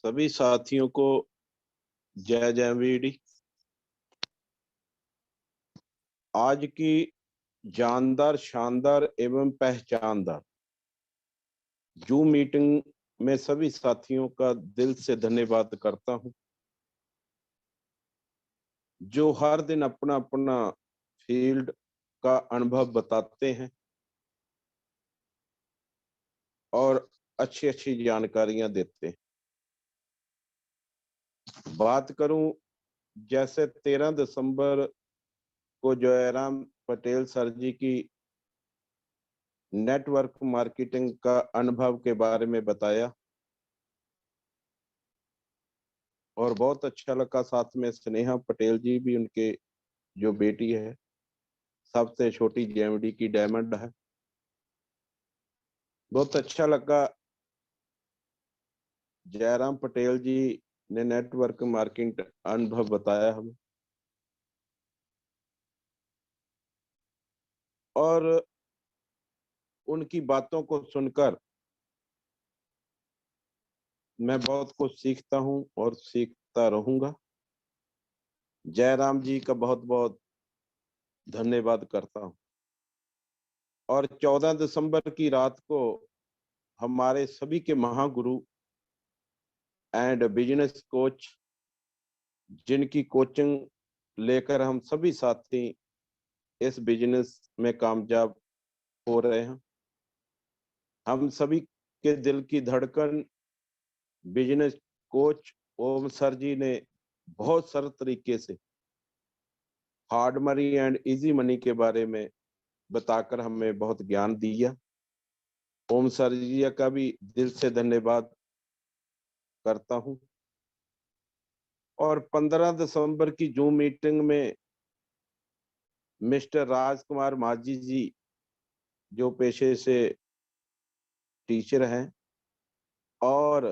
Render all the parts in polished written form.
सभी साथियों को जय जय वीडी। आज की जानदार, शानदार एवं पहचानदार जूम मीटिंग में सभी साथियों का दिल से धन्यवाद करता हूं, जो हर दिन अपना अपना फील्ड का अनुभव बताते हैं और अच्छी अच्छी जानकारियां देते हैं। बात करूं, जैसे 13 दिसंबर को जयराम पटेल सर जी की नेटवर्क मार्केटिंग का अनुभव के बारे में बताया और बहुत अच्छा लगा। साथ में स्नेहा पटेल जी भी, उनके जो बेटी है, सबसे छोटी जेएमडी की डायमंड है। बहुत अच्छा लगा। जयराम पटेल जी ने नेटवर्क मार्केटिंग अनुभव बताया हमें और उनकी बातों को सुनकर मैं बहुत कुछ सीखता हूं और सीखता रहूंगा। जयराम जी का बहुत बहुत धन्यवाद करता हूं। और 14 दिसंबर की रात को हमारे सभी के महागुरु एंड बिजनेस कोच, जिनकी कोचिंग लेकर हम सभी साथी इस बिजनेस में कामयाब हो रहे हैं, हम सभी के दिल की धड़कन बिजनेस कोच ओम सर जी ने बहुत सरल तरीके से hard money and easy money के बारे में बताकर हमें बहुत ज्ञान दिया। ओम सर जी का भी दिल से धन्यवाद करता हूं। और 15 दिसंबर की जूम मीटिंग में मिस्टर राजकुमार माझी जी, जो पेशे से टीचर हैं, और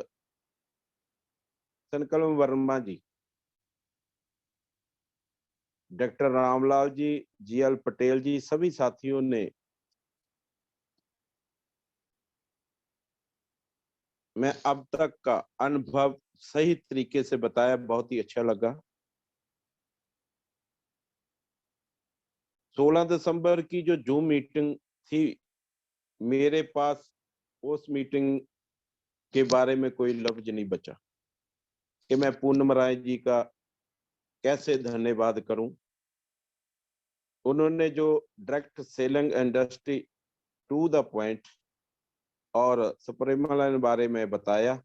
संकल्प वर्मा जी, डॉक्टर रामलाल जी, जीएल पटेल जी, सभी साथियों ने मैं अब तक का अनुभव सही तरीके से बताया। बहुत ही अच्छा लगा। 16 दिसंबर की जो जूम मीटिंग थी, मेरे पास उस मीटिंग के बारे में कोई लफ्ज नहीं बचा कि मैं पूनम राय जी का कैसे धन्यवाद करूं। उन्होंने जो direct selling industry to the point और सुपरमैन बारे में बताया।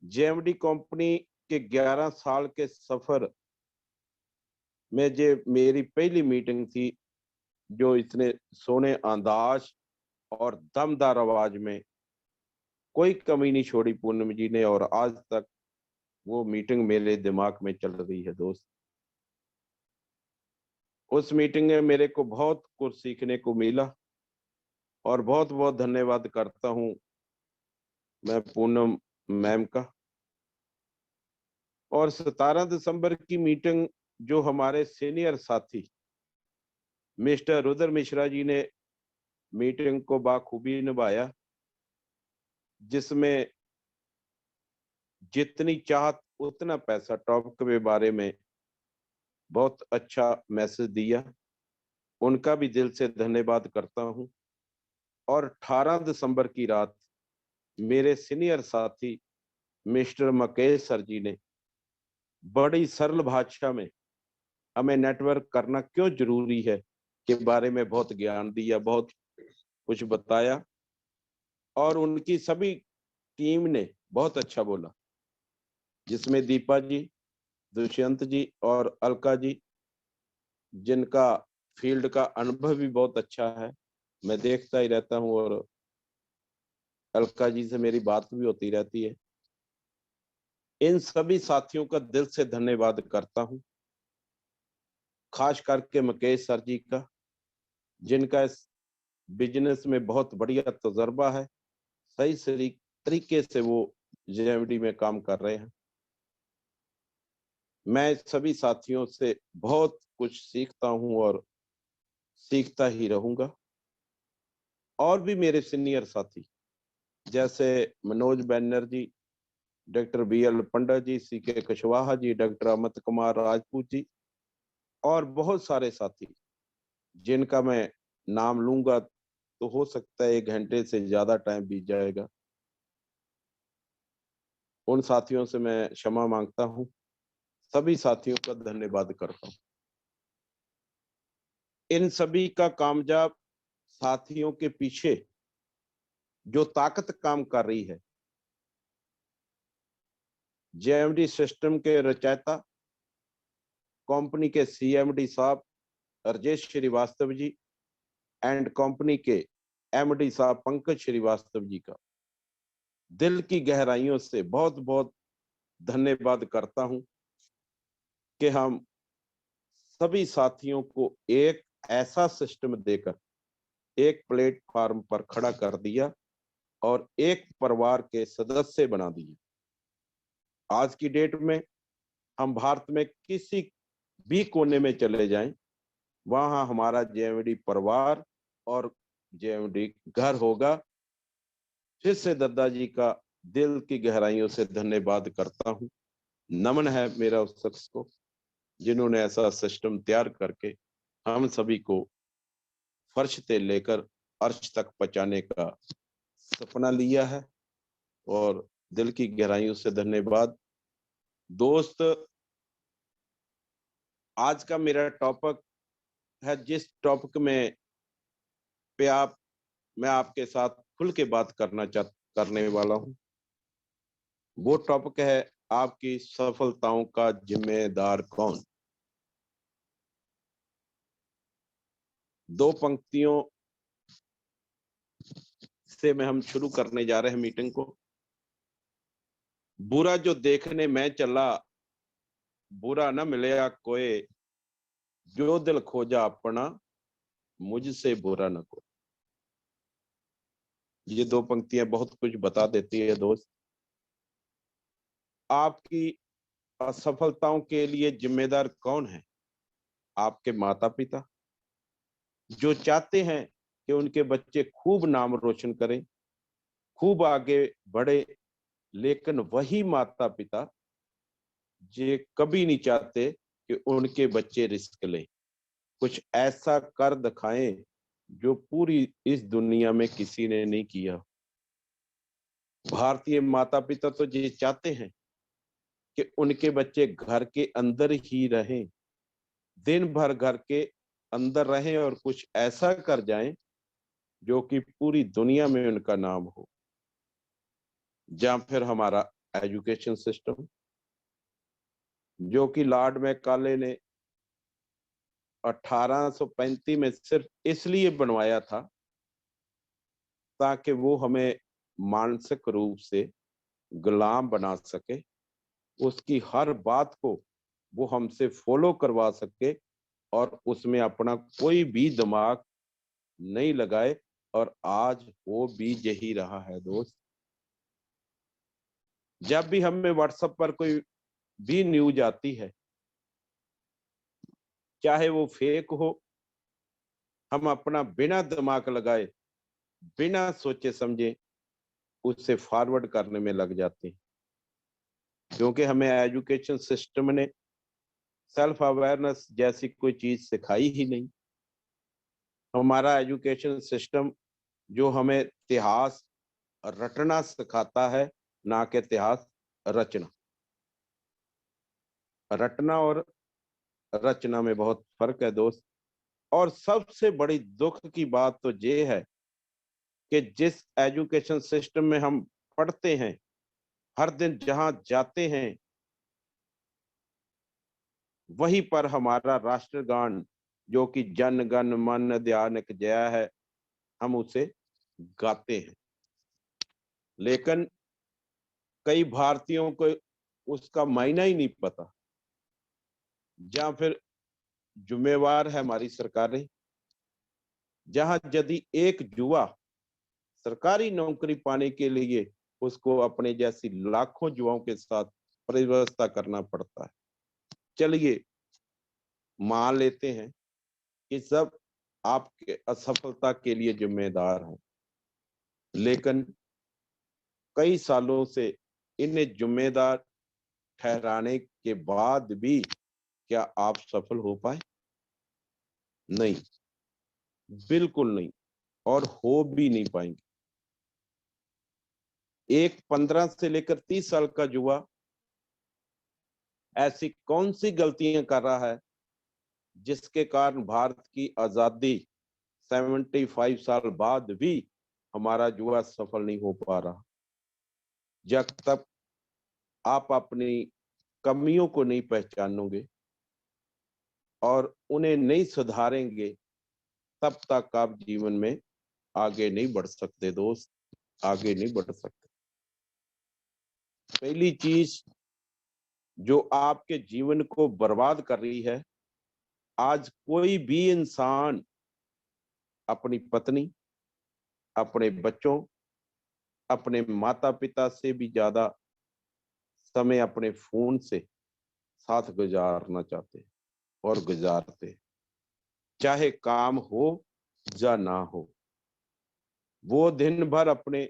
जेएमडी कंपनी के 11 साल के सफर में जो मेरी पहली मीटिंग थी, जो इतने सोने अंदाज और दमदार आवाज में कोई कमी नहीं छोड़ी पूनम जी ने, और आज तक वो मीटिंग मेरे दिमाग में चल रही है दोस्त। उस मीटिंग में मेरे को बहुत कुछ सीखने को मिला और बहुत बहुत धन्यवाद करता हूं मैं पूनम मैम का। और 17 दिसंबर की मीटिंग जो हमारे सीनियर साथी मिस्टर रुद्र मिश्रा जी ने मीटिंग को बाखूबी निभाया, जिसमें जितनी चाहत उतना पैसा टॉपिक के बारे में बहुत अच्छा मैसेज दिया। उनका भी दिल से धन्यवाद करता हूं। और 18 दिसंबर की रात मेरे सीनियर साथी मिस्टर मकेश सर जी ने बड़ी सरल भाषा में हमें नेटवर्क करना क्यों जरूरी है के बारे में बहुत ज्ञान दिया, बहुत कुछ बताया। और उनकी सभी टीम ने बहुत अच्छा बोला, जिसमें दीपा जी, दुष्यंत जी और अलका जी, जिनका फील्ड का अनुभव भी बहुत अच्छा है, मैं देखता ही रहता हूँ और अलका जी से मेरी बात भी होती रहती है। इन सभी साथियों का दिल से धन्यवाद करता हूं, खास करके मुकेश सर जी का, जिनका इस बिजनेस में बहुत बढ़िया तजर्बा है। सही तरीके से वो जेएमडी में काम कर रहे हैं। मैं सभी साथियों से बहुत कुछ सीखता हूं और सीखता ही रहूंगा। और भी मेरे सीनियर साथी जैसे मनोज बैनर्जी, डॉक्टर BL पंडित जी, CK कुशवाहा जी, डॉक्टर अमित कुमार राजपूत जी और बहुत सारे साथी जिनका मैं नाम लूंगा तो हो सकता है 1 घंटे से ज्यादा टाइम बीत जाएगा। उन साथियों से मैं क्षमा मांगता हूं। सभी साथियों का धन्यवाद करता हूं। इन सभी का कामयाब साथियों के पीछे जो ताकत काम कर रही है, JMD सिस्टम के रचयिता, कंपनी के CMD साहब राजेश श्रीवास्तव जी एंड कंपनी के MD साहब पंकज श्रीवास्तव जी का दिल की गहराइयों से बहुत बहुत धन्यवाद करता हूं कि हम सभी साथियों को एक ऐसा सिस्टम देकर एक प्लेटफॉर्म पर खड़ा कर दिया और एक परिवार के सदस्य बना दिए। आज की डेट में हम भारत में किसी भी कोने में चले जाएं, वहां हमारा JMD परिवार और JMD घर होगा। फिर से दद्दा जी का दिल की गहराइयों से धन्यवाद करता हूं। नमन है मेरा उस शख्स को जिन्होंने ऐसा सिस्टम तैयार करके हम सभी को फर्श से लेकर अर्श तक पहुंचाने का सपना लिया है। और दिल की गहराइयों से धन्यवाद। दोस्त, आज का मेरा टॉपिक है, जिस टॉपिक में पे मैं आपके साथ खुल के बात करने वाला हूं, वो टॉपिक है आपकी सफलताओं का जिम्मेदार कौन। 2 पंक्तियों से में हम शुरू करने जा रहे हैं मीटिंग को। बुरा जो देखने मैं चला, बुरा न मिलया कोई, जो दिल खोजा अपना, मुझसे बुरा न कोई। ये 2 पंक्तियां बहुत कुछ बता देती है दोस्त। आपकी असफलताओं के लिए जिम्मेदार कौन है? आपके माता पिता, जो चाहते हैं कि उनके बच्चे खूब नाम रोशन करें, खूब आगे बढ़े, लेकिन वही माता पिता ये कभी नहीं चाहते कि उनके बच्चे रिस्क लें, कुछ ऐसा कर दिखाएं जो पूरी इस दुनिया में किसी ने नहीं किया। भारतीय माता पिता तो ये चाहते हैं कि उनके बच्चे घर के अंदर ही रहें, दिन भर घर के अंदर रहें और कुछ ऐसा कर जाएं जो कि पूरी दुनिया में उनका नाम हो। या फिर हमारा एजुकेशन सिस्टम, जो कि लॉर्ड मैकाले ने 1835 में सिर्फ इसलिए बनवाया था ताकि वो हमें मानसिक रूप से गुलाम बना सके, उसकी हर बात को वो हमसे फॉलो करवा सके और उसमें अपना कोई भी दिमाग नहीं लगाए। और आज वो भी यही रहा है दोस्त। जब भी हमें व्हाट्सएप पर कोई भी न्यूज आती है, चाहे वो फेक हो, हम अपना बिना दिमाग लगाए, बिना सोचे समझे उससे फॉरवर्ड करने में लग जाते हैं, क्योंकि हमें एजुकेशन सिस्टम ने सेल्फ अवेयरनेस जैसी कोई चीज सिखाई ही नहीं। हमारा एजुकेशन सिस्टम जो हमें इतिहास रटना सिखाता है, ना कि इतिहास रचना। रटना और रचना में बहुत फर्क है दोस्त। और सबसे बड़ी दुख की बात तो ये है कि जिस एजुकेशन सिस्टम में हम पढ़ते हैं, हर दिन जहां जाते हैं, वहीं पर हमारा राष्ट्रगान जो कि जन गण मन अधिनायक जय है, हम उसे गाते हैं। लेकिन कई भारतीयों को उसका मायना ही नहीं पता। या फिर जुम्मेवार है हमारी सरकारें, जहां यदि एक युवा सरकारी नौकरी पाने के लिए उसको अपने जैसी लाखों युवाओं के साथ व्यवस्था करना पड़ता है। चलिए मान लेते हैं कि सब आपके असफलता के लिए जिम्मेदार हैं, लेकिन कई सालों से इन्हें जिम्मेदार ठहराने के बाद भी क्या आप सफल हो पाए? नहीं, बिल्कुल नहीं, और हो भी नहीं पाएंगे। एक 15 से लेकर 30 साल का युवा ऐसी कौन सी गलतियां कर रहा है जिसके कारण भारत की आजादी 75 साल बाद भी हमारा युवा सफल नहीं हो पा रहा? जब तक आप अपनी कमियों को नहीं पहचानोगे और उन्हें नहीं सुधारेंगे, तब तक आप जीवन में आगे नहीं बढ़ सकते दोस्त, आगे नहीं बढ़ सकते। पहली चीज जो आपके जीवन को बर्बाद कर रही है, आज कोई भी इंसान अपनी पत्नी, अपने बच्चों, अपने माता पिता से भी ज्यादा समय अपने फोन से साथ गुजारना चाहते हैं और गुजारते हैं। चाहे काम हो या ना हो, वो दिन भर अपने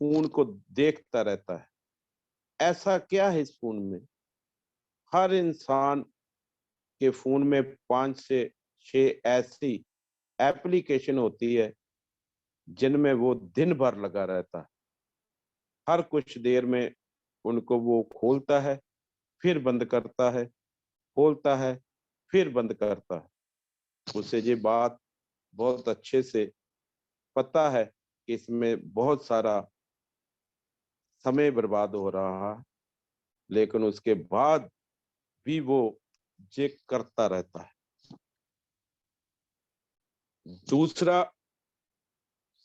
फोन को देखता रहता है। ऐसा क्या है इस फोन में? हर इंसान के फोन में 5 से 6 ऐसी एप्लीकेशन होती है जिनमें वो दिन भर लगा रहता है। हर कुछ देर में उनको वो खोलता है, फिर बंद करता है, खोलता है, फिर बंद करता है। उसे ये बात बहुत अच्छे से पता है कि इसमें बहुत सारा समय बर्बाद हो रहा है, लेकिन उसके बाद भी वो ये करता रहता है। दूसरा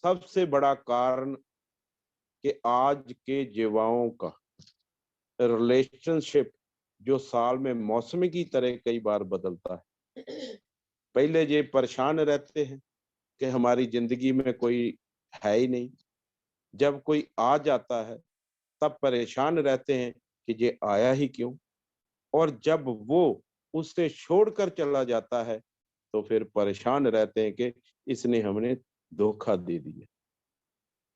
सबसे बड़ा कारण कि आज के युवाओं का रिलेशनशिप जो साल में मौसमी की तरह कई बार बदलता है। पहले ये परेशान रहते हैं कि हमारी जिंदगी में कोई है ही नहीं। जब कोई आ जाता है तब परेशान रहते हैं कि ये आया ही क्यों, और जब वो उससे छोड़कर चला जाता है तो फिर परेशान रहते हैं कि इसने हमें धोखा दे दिया।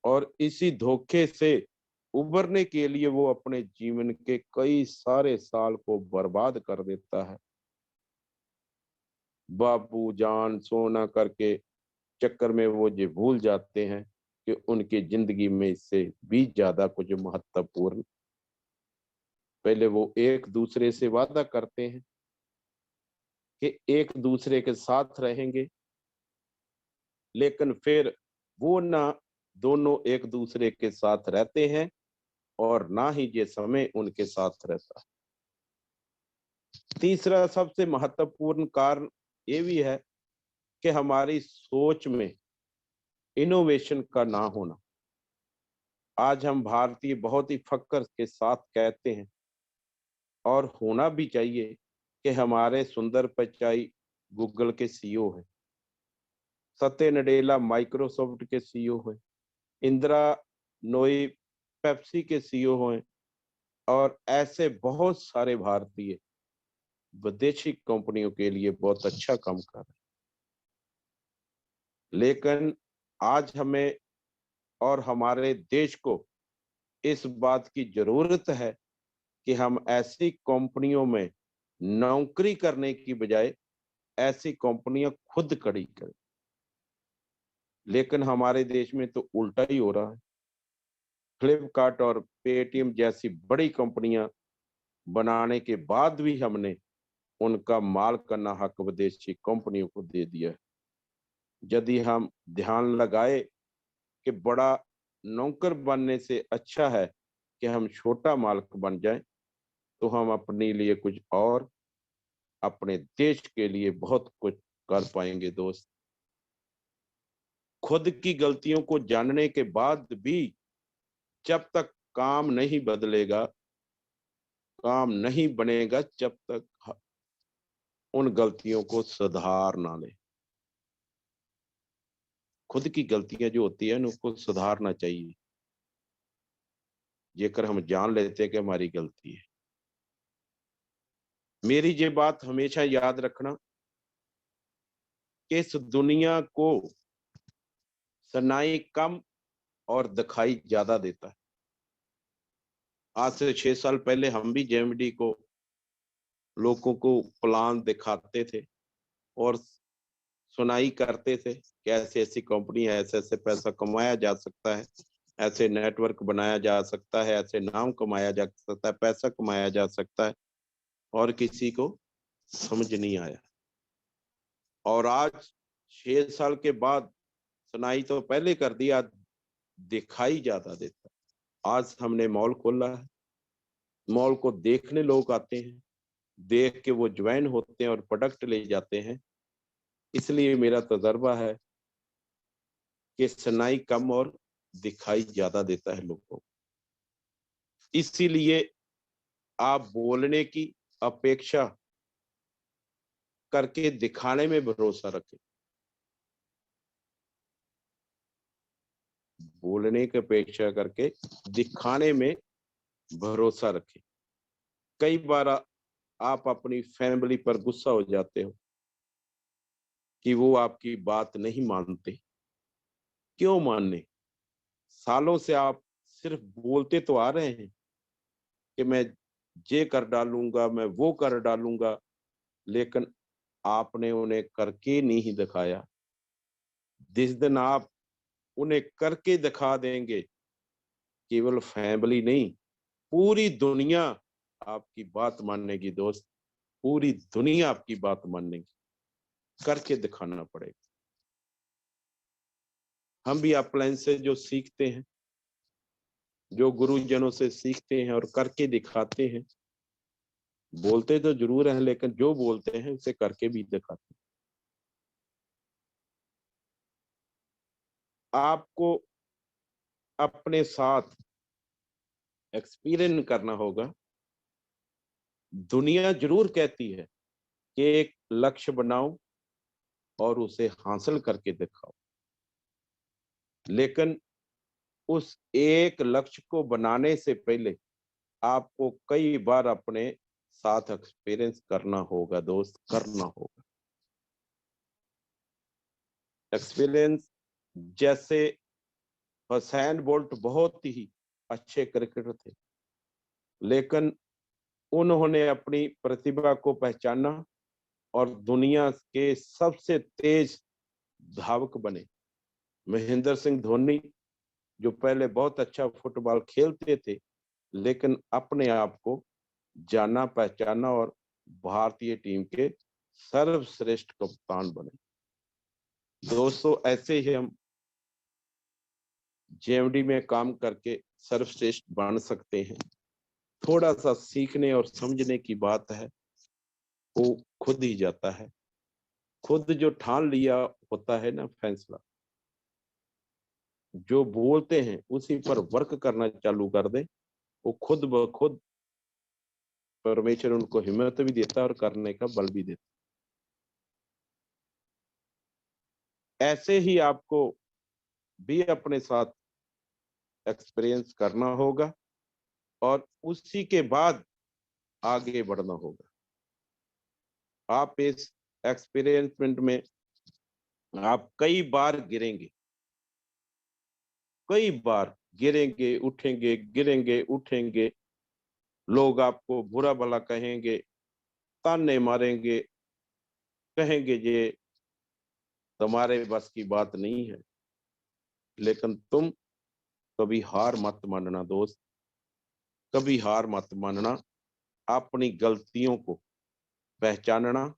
और इसी धोखे से उबरने के लिए वो अपने जीवन के कई सारे साल को बर्बाद कर देता है। बाबू जान सोना करके चक्कर में वो ये भूल जाते हैं कि उनकी जिंदगी में इससे भी ज्यादा कुछ महत्वपूर्ण। पहले वो एक दूसरे से वादा करते हैं कि एक दूसरे के साथ रहेंगे, लेकिन फिर वो ना दोनों एक दूसरे के साथ रहते हैं और ना ही ये समय उनके साथ रहता है। तीसरा सबसे महत्वपूर्ण कारण ये भी है कि हमारी सोच में इनोवेशन का ना होना। आज हम भारतीय बहुत ही फक्र के साथ कहते हैं, और होना भी चाहिए, कि हमारे सुंदर पिचाई गूगल के सीईओ हैं, सत्य नडेला माइक्रोसॉफ्ट के सीईओ हैं, इंदिरा नोई पेप्सी के सीईओ हैं, और ऐसे बहुत सारे भारतीय विदेशी कंपनियों के लिए बहुत अच्छा काम कर रहे हैं। लेकिन आज हमें और हमारे देश को इस बात की जरूरत है कि हम ऐसी कंपनियों में नौकरी करने की बजाय ऐसी कंपनियां खुद खड़ी करें। लेकिन हमारे देश में तो उल्टा ही हो रहा है। फ्लिपकार्ट और पेटीएम जैसी बड़ी कंपनियां बनाने के बाद भी हमने उनका माल करना हक विदेशी कंपनियों को दे दिया है। यदि हम ध्यान लगाए कि बड़ा नौकर बनने से अच्छा है कि हम छोटा मालिक बन जाएं, तो हम अपने लिए कुछ और अपने देश के लिए बहुत कुछ कर पाएंगे दोस्त। खुद की गलतियों को जानने के बाद भी जब तक काम नहीं बदलेगा, काम नहीं बनेगा, जब तक उन गलतियों को सुधार ना ले। खुद की गलतियां जो होती है उनको सुधारना चाहिए, जेकर हम जान लेते हैं कि हमारी गलती है। मेरी ये बात हमेशा याद रखना कि इस दुनिया को सनाई कम और दिखाई ज्यादा देता है। आज से 6 साल पहले हम भी जेएमडी को लोगों को प्लान दिखाते थे और सुनाई करते थे कि ऐसी ऐसी कंपनी है, ऐसे ऐसे पैसा कमाया जा सकता है, ऐसे नेटवर्क बनाया जा सकता है, ऐसे नाम कमाया जा सकता है, पैसा कमाया जा सकता है, और किसी को समझ नहीं आया। और आज 6 साल के बाद सुनाई तो पहले कर दिया, दिखाई ज्यादा देता है। आज हमने मॉल खोला है, मॉल को देखने लोग आते हैं, देख के वो ज्वाइन होते हैं और प्रोडक्ट ले जाते हैं। इसलिए मेरा तजर्बा है कि सुनाई कम और दिखाई ज्यादा देता है लोगों को। इसीलिए आप बोलने की अपेक्षा करके दिखाने में भरोसा रखें। बोलने की अपेक्षा करके दिखाने में भरोसा रखें। कई बार आप अपनी फैमिली पर गुस्सा हो जाते हो कि वो आपकी बात नहीं मानते। क्यों मानने? सालों से आप सिर्फ बोलते तो आ रहे हैं कि मैं ये कर डालूंगा, मैं वो कर डालूंगा, लेकिन आपने उन्हें करके नहीं दिखाया। जिस दिन आप उन्हें करके दिखा देंगे, केवल फैमिली नहीं, पूरी दुनिया आपकी बात मानेगी दोस्त। पूरी दुनिया आपकी बात मानेगी। करके दिखाना पड़ेगा। हम भी अपलाइन से जो सीखते हैं, जो गुरुजनों से सीखते हैं और करके दिखाते हैं, बोलते तो जरूर हैं लेकिन जो बोलते हैं उसे करके भी दिखाते हैं। आपको अपने साथ एक्सपीरियंस करना होगा। दुनिया जरूर कहती है कि एक लक्ष्य बनाओ और उसे हासिल करके दिखाओ, लेकिन उस एक लक्ष्य को बनाने से पहले आपको कई बार अपने साथ एक्सपीरियंस करना होगा दोस्त, करना होगा। एक्सपीरियंस जैसे हुसैन बोल्ट बहुत ही अच्छे क्रिकेटर थे, लेकिन उन्होंने अपनी प्रतिभा को पहचाना और दुनिया के सबसे तेज धावक बने। महेंद्र सिंह धोनी, जो पहले बहुत अच्छा फुटबॉल खेलते थे, लेकिन अपने आप को जाना पहचाना और भारतीय टीम के सर्वश्रेष्ठ कप्तान बने। दोस्तों, ऐसे ही हम जेएमडी में काम करके सर्वश्रेष्ठ बन सकते हैं। थोड़ा सा सीखने और समझने की बात है, वो खुद ही जाता है। खुद जो ठान लिया होता है ना फैसला, जो बोलते हैं उसी पर वर्क करना चालू कर दे, वो खुद ब खुद परमेश्वर उनको हिम्मत भी देता है और करने का बल भी देता है। ऐसे ही आपको भी अपने साथ एक्सपीरियंस करना होगा और उसी के बाद आगे बढ़ना होगा। आप इस एक्सपीरियंसमेंट में आप कई बार गिरेंगे, कई बार गिरेंगे उठेंगे, गिरेंगे उठेंगे। लोग आपको बुरा भला कहेंगे, ताने मारेंगे, कहेंगे ये तुम्हारे बस की बात नहीं है। लेकिन तुम कभी हार मत मानना दोस्त, कभी हार मत मानना। अपनी गलतियों को पहचानना,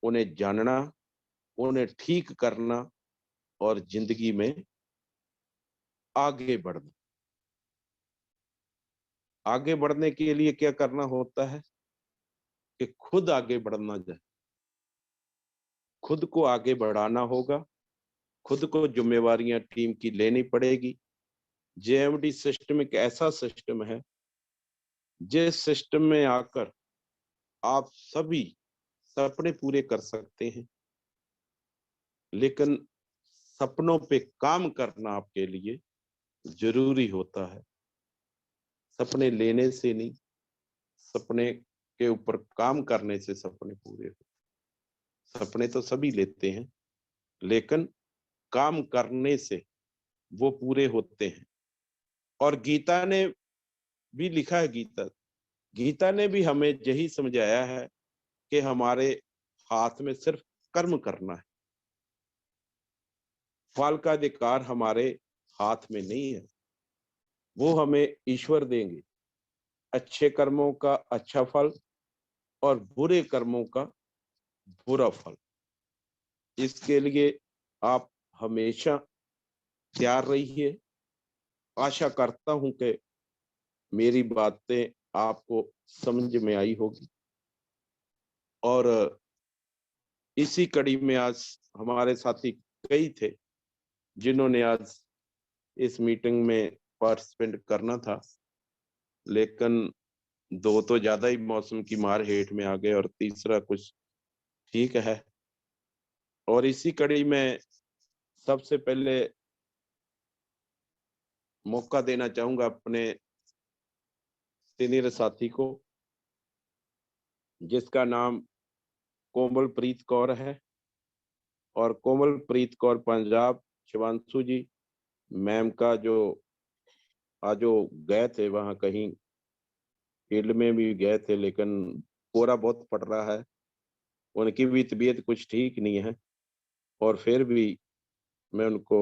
उन्हें जानना, उन्हें ठीक करना और जिंदगी में आगे बढ़ना। आगे बढ़ने के लिए क्या करना होता है कि खुद आगे बढ़ना जाए, खुद को आगे बढ़ाना होगा, खुद को जिम्मेवारियां टीम की लेनी पड़ेगी। जेएमडी सिस्टम एक ऐसा सिस्टम है जिस सिस्टम में आकर आप सभी सपने पूरे कर सकते हैं, लेकिन सपनों पे काम करना आपके लिए जरूरी होता है। सपने लेने से नहीं, सपने के ऊपर काम करने से सपने पूरे होते। सपने तो सभी लेते हैं, लेकिन काम करने से वो पूरे होते हैं। और गीता ने भी लिखा है गीता। गीता ने भी हमें यही समझाया है कि हमारे हाथ में सिर्फ कर्म करना है, फल का अधिकार हमारे हाथ में नहीं है, वो हमें ईश्वर देंगे। अच्छे कर्मों का अच्छा फल और बुरे कर्मों का बुरा फल। इसके लिए आप हमेशा तैयार रहिए। आशा करता हूं कि मेरी बातें आपको समझ में आई होगी। और इसी कड़ी में आज हमारे साथी कई थे जिन्होंने आज इस मीटिंग में पार्टिसिपेट करना था, लेकिन दो तो ज्यादा ही मौसम की मार हेठ में आ गए और तीसरा कुछ ठीक है। और इसी कड़ी में सबसे पहले मौका देना चाहूंगा अपने सीनियर साथी को, जिसका नाम कोमलप्रीत कौर है। और कोमलप्रीत कौर पंजाब, शिवांशु जी मैम का जो आज जो गए थे वहां कहीं फील्ड में भी गए थे, लेकिन कोहरा बहुत पड़ रहा है, उनकी भी तबीयत कुछ ठीक नहीं है। और फिर भी मैं उनको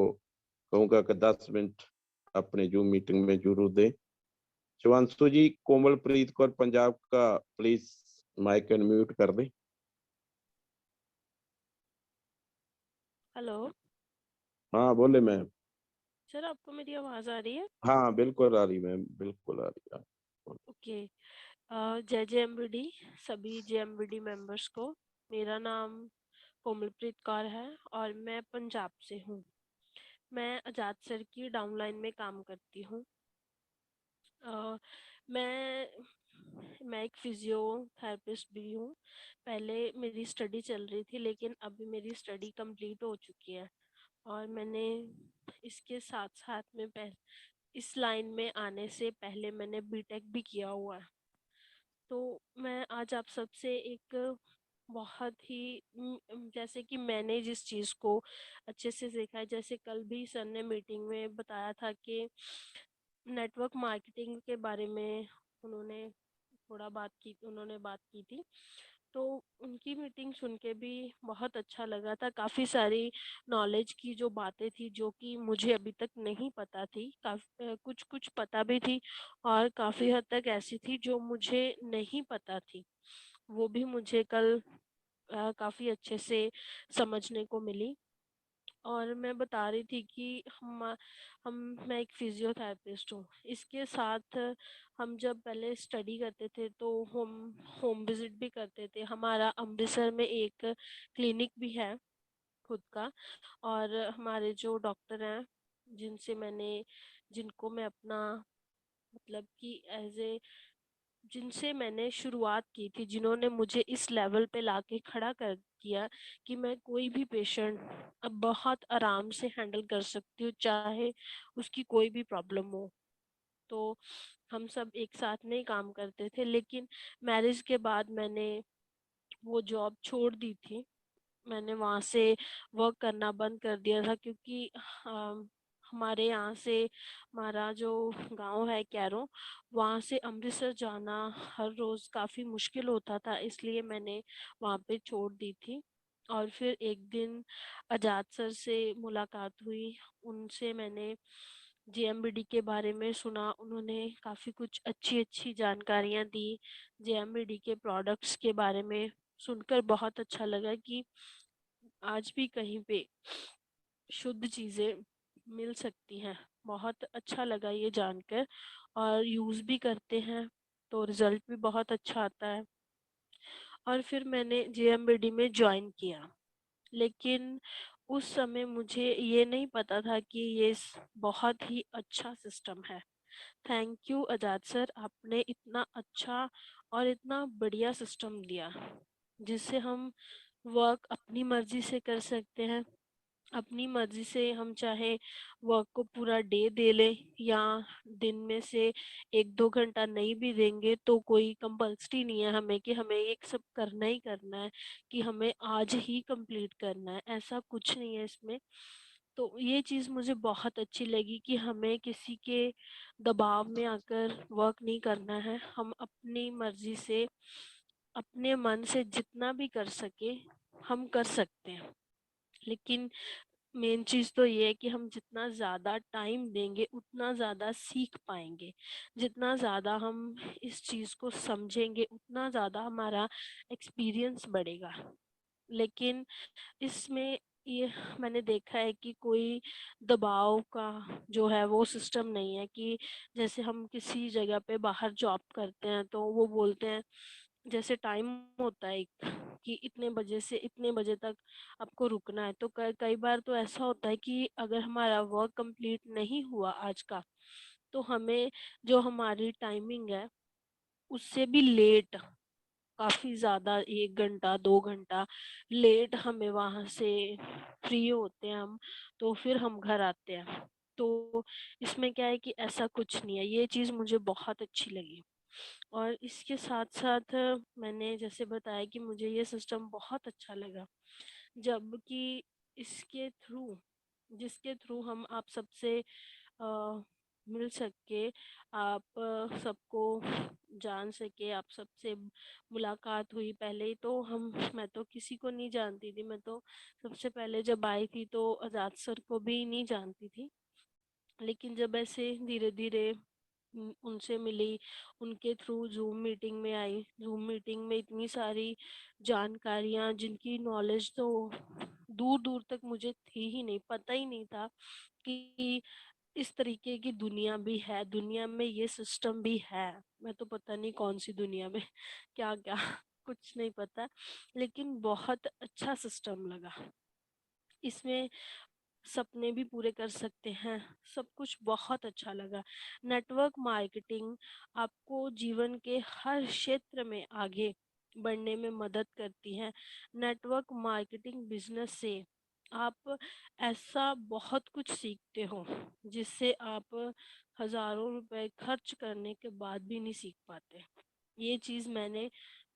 कहूंगा कि 10 मिनट अपने जूम मीटिंग में जरूर दें। शिवांशु जी, कोमलप्रीत कौर पंजाब का प्लीज माइक अनम्यूट कर दें। हेलो हाँ बोले मैम। सर, आपको मेरी आवाज़ आ रही है? हाँ बिल्कुल आ रही मैम, बिल्कुल आ रही है। ओके। जय जेएमबीडी सभी जेएमबीडी मेंबर्स को। मेरा नाम कोमलप्रीत कौर है और मैं पंजाब से हूँ। मैं आजाद सर की डाउनलाइन में काम करती हूँ। अ, मैं मैं एक फिजियोथेरेपिस्ट भी हूँ। पहले मेरी स्टडी चल रही थी, लेकिन अभी मेरी स्टडी कंप्लीट हो चुकी है और मैंने इसके साथ साथ में इस लाइन में आने से पहले मैंने बीटेक भी किया हुआ है। तो मैं आज आप सबसे एक बहुत ही जैसे कि मैंने जिस चीज़ को अच्छे से सीखा है, जैसे कल भी सर ने मीटिंग में बताया था कि नेटवर्क मार्केटिंग के बारे में उन्होंने बात की थी। तो उनकी मीटिंग सुन के भी बहुत अच्छा लगा था। काफ़ी सारी नॉलेज की जो बातें थी जो कि मुझे अभी तक नहीं पता थी, कुछ कुछ पता भी थी और काफ़ी हद तक ऐसी थी जो मुझे नहीं पता थी। वो भी मुझे कल काफ़ी अच्छे से समझने को मिली। और मैं बता रही थी कि हम मैं एक फिजियोथेरेपिस्ट हूँ। इसके साथ हम जब पहले स्टडी करते थे तो हम होम विजिट भी करते थे। हमारा अमृतसर में एक क्लिनिक भी है खुद का। और हमारे जो डॉक्टर हैं जिनको मैं अपना मतलब कि एज ए जिनसे मैंने शुरुआत की थी, जिन्होंने मुझे इस लेवल पे लाके खड़ा कर दिया कि मैं कोई भी पेशेंट अब बहुत आराम से हैंडल कर सकती हूँ, चाहे उसकी कोई भी प्रॉब्लम हो। तो हम सब एक साथ में ही काम करते थे, लेकिन मैरिज के बाद मैंने वो जॉब छोड़ दी थी। मैंने वहाँ से वर्क करना बंद कर दिया था क्योंकि हमारे यहाँ से हमारा जो गांव है कैरों, वहाँ से अमृतसर जाना हर रोज़ काफ़ी मुश्किल होता था, इसलिए मैंने वहाँ पे छोड़ दी थी। और फिर एक दिन आजाद सर से मुलाकात हुई। उनसे मैंने जेएमबीडी के बारे में सुना। उन्होंने काफ़ी कुछ अच्छी अच्छी जानकारियाँ दी। जेएमबीडी के प्रोडक्ट्स के बारे में सुनकर बहुत अच्छा लगा कि आज भी कहीं पे शुद्ध चीज़ें मिल सकती हैं। बहुत अच्छा लगा ये जानकर। और यूज़ भी करते हैं तो रिज़ल्ट भी बहुत अच्छा आता है। और फिर मैंने जेएमबीडी में ज्वाइन किया, लेकिन उस समय मुझे ये नहीं पता था कि बहुत ही अच्छा सिस्टम है। थैंक यू आजाद सर, आपने इतना अच्छा और इतना बढ़िया सिस्टम दिया जिससे हम वर्क अपनी मर्जी से कर सकते हैं। अपनी मर्जी से हम चाहे वर्क को पूरा डे दे लें या दिन में से 1-2 घंटा नहीं भी देंगे तो कोई कंपल्सरी नहीं है हमें कि हमें ये सब करना ही करना है, कि हमें आज ही कंप्लीट करना है, ऐसा कुछ नहीं है इसमें। तो ये चीज़ मुझे बहुत अच्छी लगी कि हमें किसी के दबाव में आकर वर्क नहीं करना है। हम अपनी मर्ज़ी से, अपने मन से जितना भी कर सके, हम कर सकते हैं। लेकिन मेन चीज़ तो ये है कि हम जितना ज़्यादा टाइम देंगे, उतना ज़्यादा सीख पाएँगे। जितना ज़्यादा हम इस चीज़ को समझेंगे, उतना ज़्यादा हमारा एक्सपीरियंस बढ़ेगा। लेकिन इसमें ये मैंने देखा है कि कोई दबाव का जो है वो सिस्टम नहीं है कि जैसे हम किसी जगह पे बाहर जॉब करते हैं तो वो बोलते हैं, जैसे टाइम होता है एक कि इतने बजे से इतने बजे तक आपको रुकना है। तो कई बार तो ऐसा होता है कि अगर हमारा वर्क कंप्लीट नहीं हुआ आज का, तो हमें जो हमारी टाइमिंग है उससे भी लेट, काफ़ी ज़्यादा 1 घंटा 2 घंटा लेट हमें वहाँ से फ्री होते हैं हम, तो फिर हम घर आते हैं। तो इसमें क्या है कि ऐसा कुछ नहीं है, ये चीज़ मुझे बहुत अच्छी लगी। और इसके साथ-साथ मैंने जैसे बताया कि मुझे ये सिस्टम बहुत अच्छा लगा, जबकि इसके थ्रू जिसके थ्रू हम आप सबसे मिल सके, आप सबको जान सके, आप सबसे मुलाकात हुई। पहले तो मैं तो किसी को नहीं जानती थी, मैं तो सबसे पहले जब आई थी तो आज़ाद सर को भी नहीं जानती थी। लेकिन जब ऐसे धीरे-धीरे उनसे मिली, उनके थ्रू ज़ूम मीटिंग में आई। ज़ूम मीटिंग में इतनी सारी जानकारियाँ जिनकी नॉलेज तो दूर-दूर तक मुझे थी ही नहीं, पता ही नहीं था कि इस तरीके की दुनिया भी है, दुनिया में ये सिस्टम भी है। मैं तो पता नहीं कौन-सी दुनिया में क्या-क्या कुछ नहीं पता, लेकिन बहुत अच्छा सिस्टम लगा। इसमें सपने भी पूरे कर सकते हैं, सब कुछ बहुत अच्छा लगा। नेटवर्क मार्केटिंग आपको जीवन के हर क्षेत्र में आगे बढ़ने में मदद करती है। नेटवर्क मार्केटिंग बिज़नेस से आप ऐसा बहुत कुछ सीखते हो, जिससे आप हज़ारों रुपए खर्च करने के बाद भी नहीं सीख पाते। ये चीज़ मैंने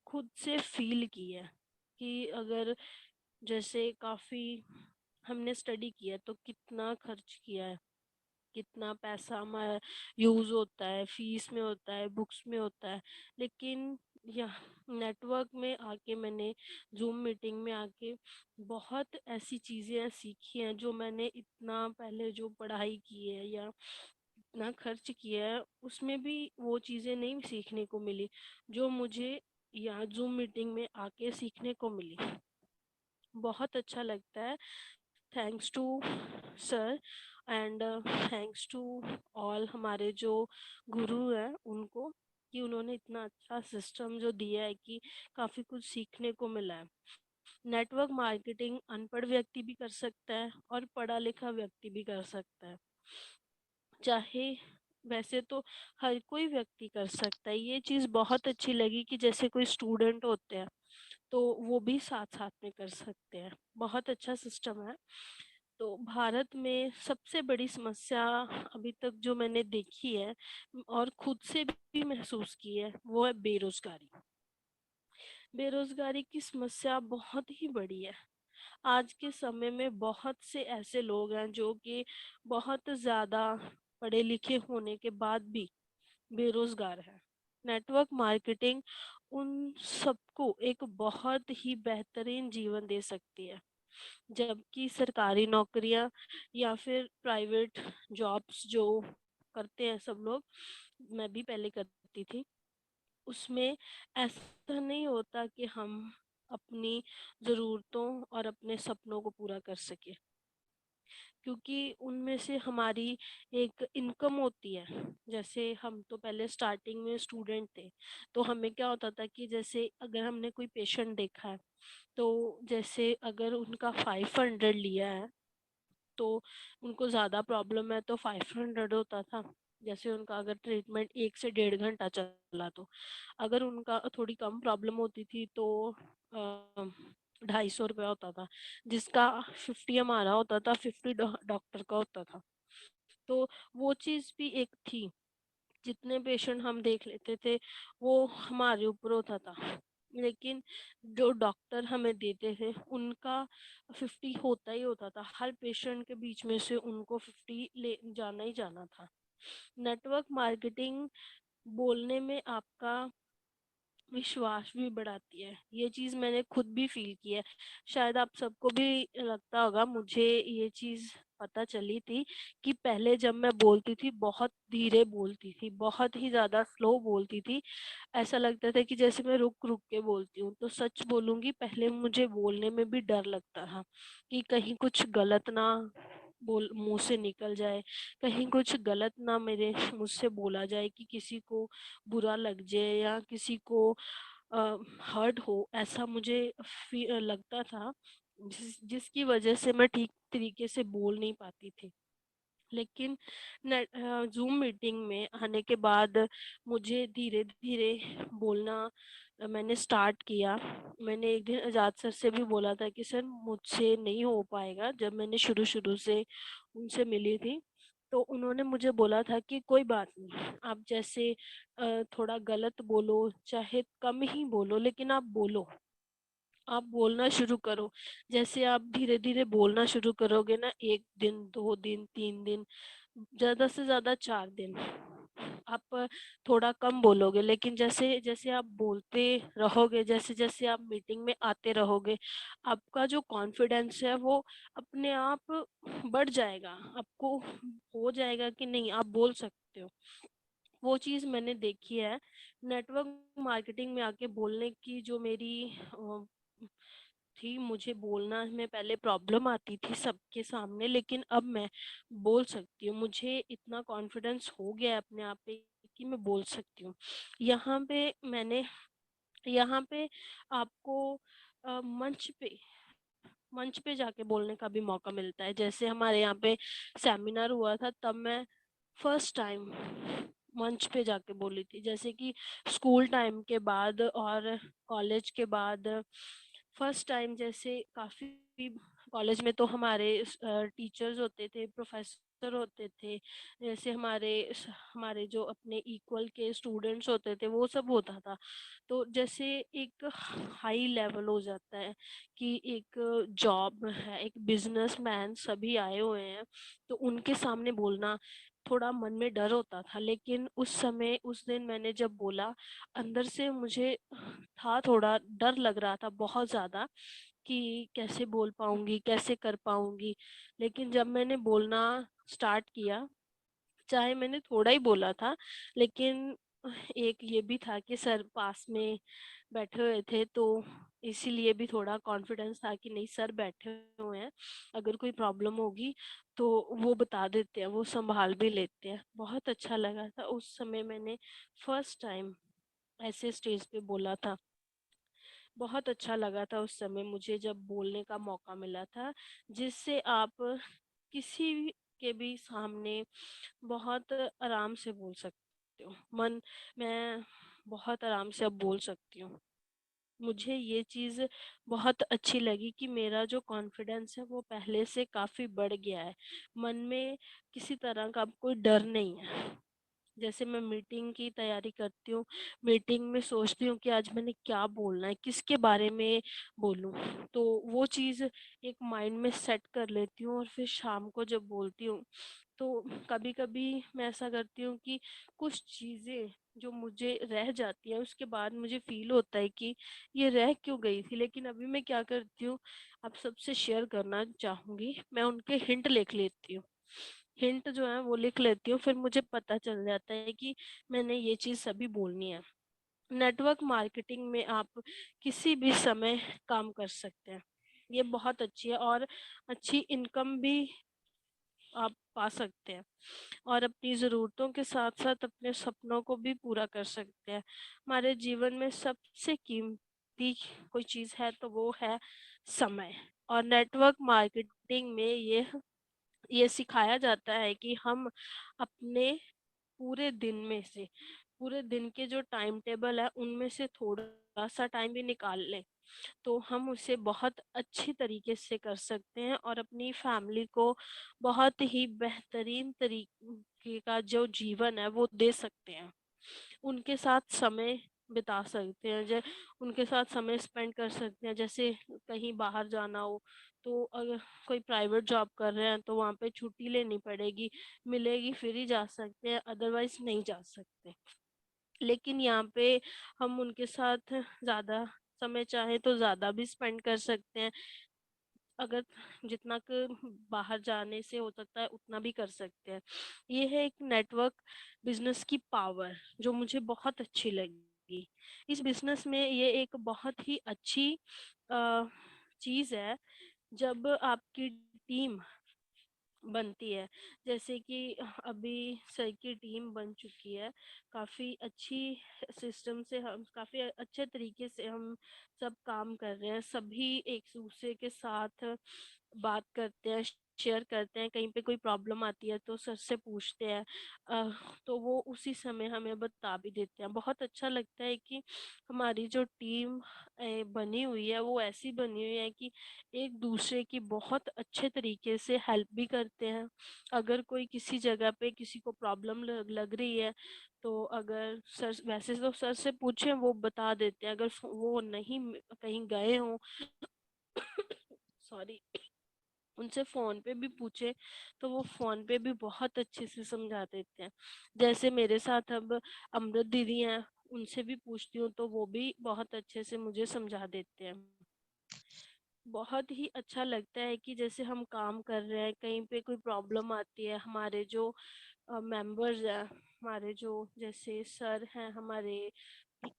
खुद से फ़ील की है कि अगर जैसे काफ़ी हमने स्टडी किया तो कितना खर्च किया है, कितना पैसा हमारा यूज़ होता है, फीस में होता है, बुक्स में होता है। लेकिन यह नेटवर्क में आके मैंने ज़ूम मीटिंग में आके बहुत ऐसी चीज़ें सीखी हैं जो मैंने इतना पहले जो पढ़ाई की है या इतना खर्च किया है, उसमें भी वो चीज़ें नहीं सीखने को मिली, जो मुझे यहाँ ज़ूम मीटिंग में आके सीखने को मिली। बहुत अच्छा लगता है। Thanks to sir and thanks to all हमारे जो गुरु हैं उनको, कि उन्होंने इतना अच्छा सिस्टम जो दिया है कि काफ़ी कुछ सीखने को मिला है। नेटवर्क मार्केटिंग अनपढ़ व्यक्ति भी कर सकता है और पढ़ा लिखा व्यक्ति भी कर सकता है। चाहे वैसे तो हर कोई व्यक्ति कर सकता है। ये चीज़ बहुत अच्छी लगी कि जैसे कोई स्टूडेंट होते हैं तो वो भी साथ-साथ में कर सकते हैं। बहुत अच्छा सिस्टम है। तो भारत में सबसे बड़ी समस्या अभी तक जो मैंने देखी है और खुद से भी महसूस की है, वो है बेरोज़गारी। बेरोज़गारी की समस्या बहुत ही बड़ी है। आज के समय में बहुत से ऐसे लोग हैं जो कि बहुत ज़्यादा पढ़े लिखे होने के बाद भी बेरोज़गार हैं। नेटवर्क मार्केटिंग उन सबको एक बहुत ही बेहतरीन जीवन दे सकती है। जबकि सरकारी नौकरियां या फिर प्राइवेट जॉब्स जो करते हैं सब लोग, मैं भी पहले करती थी, उसमें ऐसा नहीं होता कि हम अपनी ज़रूरतों और अपने सपनों को पूरा कर सके, क्योंकि उनमें से हमारी एक इनकम होती है। जैसे हम तो पहले स्टार्टिंग में स्टूडेंट थे, तो हमें क्या होता था कि जैसे अगर हमने कोई पेशेंट देखा है, तो जैसे अगर उनका 500 लिया है, तो उनको ज़्यादा प्रॉब्लम है तो 500 होता था। जैसे उनका अगर ट्रीटमेंट 1 से डेढ़ घंटा चला, तो अगर उनका थोड़ी कम प्रॉब्लम होती थी तो 250 रुपया होता था, जिसका 50 हमारा होता था, 50 डॉक्टर का होता था। तो वो चीज़ भी एक थी, जितने पेशेंट हम देख लेते थे वो हमारे ऊपर होता था। लेकिन जो डॉक्टर हमें देते थे उनका 50 होता ही होता था। हर पेशेंट के बीच में से उनको 50 ले जाना ही जाना था। नेटवर्क मार्केटिंग बोलने में आपका विश्वास भी बढ़ाती है। ये चीज़ मैंने खुद भी फील की है। शायद आप सबको भी लगता होगा, मुझे ये चीज़ पता चली थी कि पहले जब मैं बोलती थी बहुत धीरे बोलती थी, बहुत ही ज़्यादा स्लो बोलती थी। ऐसा लगता था कि जैसे मैं रुक-रुक के बोलती हूँ। तो सच बोलूँगी, पहले मुझे बोलने में भी डर लगता था कि कहीं कुछ गलत ना बोल मुँह से निकल जाए, कहीं कुछ गलत ना मेरे मुझसे बोला जाए कि किसी को बुरा लग जाए या किसी को हर्ट हो, ऐसा मुझे लगता था, जिसकी वजह से मैं ठीक तरीके से बोल नहीं पाती थी। लेकिन ज़ूम मीटिंग में आने के बाद मुझे धीरे-धीरे बोलना मैंने स्टार्ट किया। मैंने एक दिन आज़ाद सर से भी बोला था कि सर मुझसे नहीं हो पाएगा, जब मैंने शुरू-शुरू से उनसे मिली थी। तो उन्होंने मुझे बोला था कि कोई बात नहीं, आप जैसे थोड़ा गलत बोलो, चाहे कम ही बोलो, लेकिन आप बोलो। आप बोलना शुरू करो। जैसे आप धीरे-धीरे बोलना शुरू करोगे ना, 1 दिन, 2 दिन, 3 दिन, ज़्यादा से ज़्यादा 4 दिन, आप थोड़ा कम बोलोगे, लेकिन जैसे-जैसे आप बोलते रहोगे, जैसे-जैसे आप मीटिंग में आते रहोगे, आपका जो कॉन्फिडेंस है वो अपने आप बढ़ जाएगा। आपको हो जाएगा कि नहीं, आप बोल सकते हो। वो चीज़ मैंने देखी है। नेटवर्क मार्केटिंग में आके बोलने की जो मेरी थी, मुझे बोलना में पहले प्रॉब्लम आती थी सबके सामने, लेकिन अब मैं बोल सकती हूँ। मुझे इतना कॉन्फिडेंस हो गया है अपने आप पे कि मैं बोल सकती हूँ। यहाँ पे मैंने यहाँ पे आपको मंच पे जाके बोलने का भी मौका मिलता है। जैसे हमारे यहाँ पे सेमिनार हुआ था, तब मैं फर्स्ट टाइम मंच पे जाके बोली थी। जैसे कि स्कूल टाइम के बाद और कॉलेज के बाद फर्स्ट टाइम, जैसे काफ़ी कॉलेज में तो हमारे टीचर्स होते थे, प्रोफेसर होते थे, जैसे हमारे जो अपने इक्वल के स्टूडेंट्स होते थे, वो सब होता था। तो जैसे एक हाई लेवल हो जाता है कि एक जॉब है, एक बिजनेसमैन सभी आए हुए हैं, तो उनके सामने बोलना थोड़ा मन में डर होता था। लेकिन उस समय, उस दिन मैंने जब बोला, अंदर से मुझे था, थोड़ा डर लग रहा था बहुत ज़्यादा कि कैसे बोल पाऊँगी, कैसे कर पाऊँगी। लेकिन जब मैंने बोलना स्टार्ट किया, चाहे मैंने थोड़ा ही बोला था, लेकिन एक ये भी था कि सर पास में बैठे हुए थे, तो इसीलिए भी थोड़ा कॉन्फिडेंस था कि नहीं, सर बैठे हुए हैं, अगर कोई प्रॉब्लम होगी तो वो बता देते हैं, वो संभाल भी लेते हैं। बहुत अच्छा लगा था उस समय, मैंने फर्स्ट टाइम ऐसे स्टेज पे बोला था। बहुत अच्छा लगा था उस समय मुझे जब बोलने का मौका मिला था, जिससे आप किसी के भी सामने बहुत आराम से बोल सकते हो। मैं बहुत आराम से अब बोल सकती हूँ। मुझे ये चीज़ बहुत अच्छी लगी कि मेरा जो कॉन्फिडेंस है वो पहले से काफ़ी बढ़ गया है। मन में किसी तरह का अब कोई डर नहीं है। जैसे मैं मीटिंग की तैयारी करती हूँ, मीटिंग में सोचती हूँ कि आज मैंने क्या बोलना है, किसके बारे में बोलूँ। तो वो चीज़ एक माइंड में सेट कर लेती हूँ और फिर शाम को जब बोलती हूँ, तो कभी-कभी मैं ऐसा करती हूँ कि कुछ चीज़ें जो मुझे रह जाती हैं, उसके बाद मुझे फ़ील होता है कि ये रह क्यों गई थी। लेकिन अभी मैं क्या करती हूँ, आप सबसे शेयर करना चाहूँगी, मैं उनके हिंट लिख लेती हूँ। हिंट जो है वो लिख लेती हूँ, फिर मुझे पता चल जाता है कि मैंने ये चीज़ अभी बोलनी है। नेटवर्क मार्केटिंग में आप किसी भी समय काम कर सकते हैं। ये बहुत अच्छी है और अच्छी इनकम भी आप पा सकते हैं और अपनी ज़रूरतों के साथ-साथ अपने सपनों को भी पूरा कर सकते हैं। हमारे जीवन में सबसे कीमती कोई चीज़ है तो वो है समय, और नेटवर्क मार्केटिंग में ये सिखाया जाता है कि हम अपने पूरे दिन में से, पूरे दिन के जो टाइम टेबल है उनमें से थोड़ा-सा टाइम भी निकाल लें, तो हम उसे बहुत अच्छी तरीके से कर सकते हैं और अपनी फैमिली को बहुत ही बेहतरीन तरीके का जो जीवन है वो दे सकते हैं। उनके साथ समय बिता सकते हैं, जैसे उनके साथ समय स्पेंड कर सकते हैं। जैसे कहीं बाहर जाना हो तो अगर कोई प्राइवेट जॉब कर रहे हैं तो वहाँ पे छुट्टी लेनी पड़ेगी, मिलेगी फिर ही जा सकते हैं, अदरवाइज नहीं जा सकते। लेकिन यहाँ पे हम उनके साथ ज़्यादा समय चाहे तो ज़्यादा भी स्पेंड कर सकते हैं। अगर जितना बाहर जाने से हो सकता है उतना भी कर सकते हैं। ये है एक नेटवर्क बिजनेस की पावर जो मुझे बहुत अच्छी लगी। इस बिजनेस में ये एक बहुत ही अच्छी चीज़ है जब आपकी टीम बनती है। जैसे कि अभी सर की टीम बन चुकी है, काफ़ी अच्छी सिस्टम से हम काफ़ी अच्छे तरीके से हम सब काम कर रहे हैं। सभी एक दूसरे के साथ बात करते हैं, शेयर करते हैं। कहीं पे कोई प्रॉब्लम आती है तो सर से पूछते हैं, तो वो उसी समय हमें बता भी देते हैं। बहुत अच्छा लगता है कि हमारी जो टीम बनी हुई है वो ऐसी बनी हुई है कि एक दूसरे की बहुत अच्छे तरीके से हेल्प भी करते हैं। अगर कोई किसी जगह पे किसी को प्रॉब्लम लग रही है तो अगर सर, वैसे तो सर से पूछें वो बता देते हैं। अगर वो नहीं कहीं गए हों सॉरी, उनसे फ़ोन पे भी पूछे तो वो फ़ोन पे भी बहुत अच्छे से समझा देते हैं। जैसे मेरे साथ अब अमृत दीदी हैं, उनसे भी पूछती हूँ तो वो भी बहुत अच्छे से मुझे समझा देते हैं। बहुत ही अच्छा लगता है कि जैसे हम काम कर रहे हैं, कहीं पे कोई प्रॉब्लम आती है, हमारे जो मेंबर्स हैं, हमारे जो जैसे सर हैं, हमारे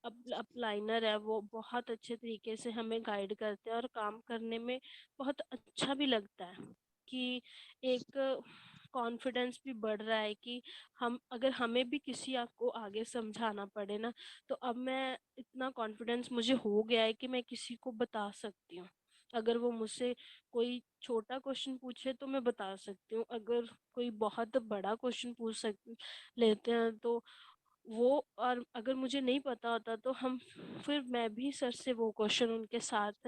अपलाइनर है, वो बहुत अच्छे तरीके से हमें गाइड करते हैं और काम करने में बहुत अच्छा भी लगता है कि एक कॉन्फिडेंस भी बढ़ रहा है कि हम अगर हमें भी किसी आपको आगे समझाना पड़े ना, तो अब मैं इतना कॉन्फिडेंस मुझे हो गया है कि मैं किसी को बता सकती हूँ। अगर वो मुझसे कोई छोटा क्वेश्चन पूछे तो मैं बता सकती हूँ, अगर कोई बहुत बड़ा क्वेश्चन पूछ सक लेते हैं तो वो, और अगर मुझे नहीं पता होता तो हम फिर मैं भी सर से वो क्वेश्चन उनके साथ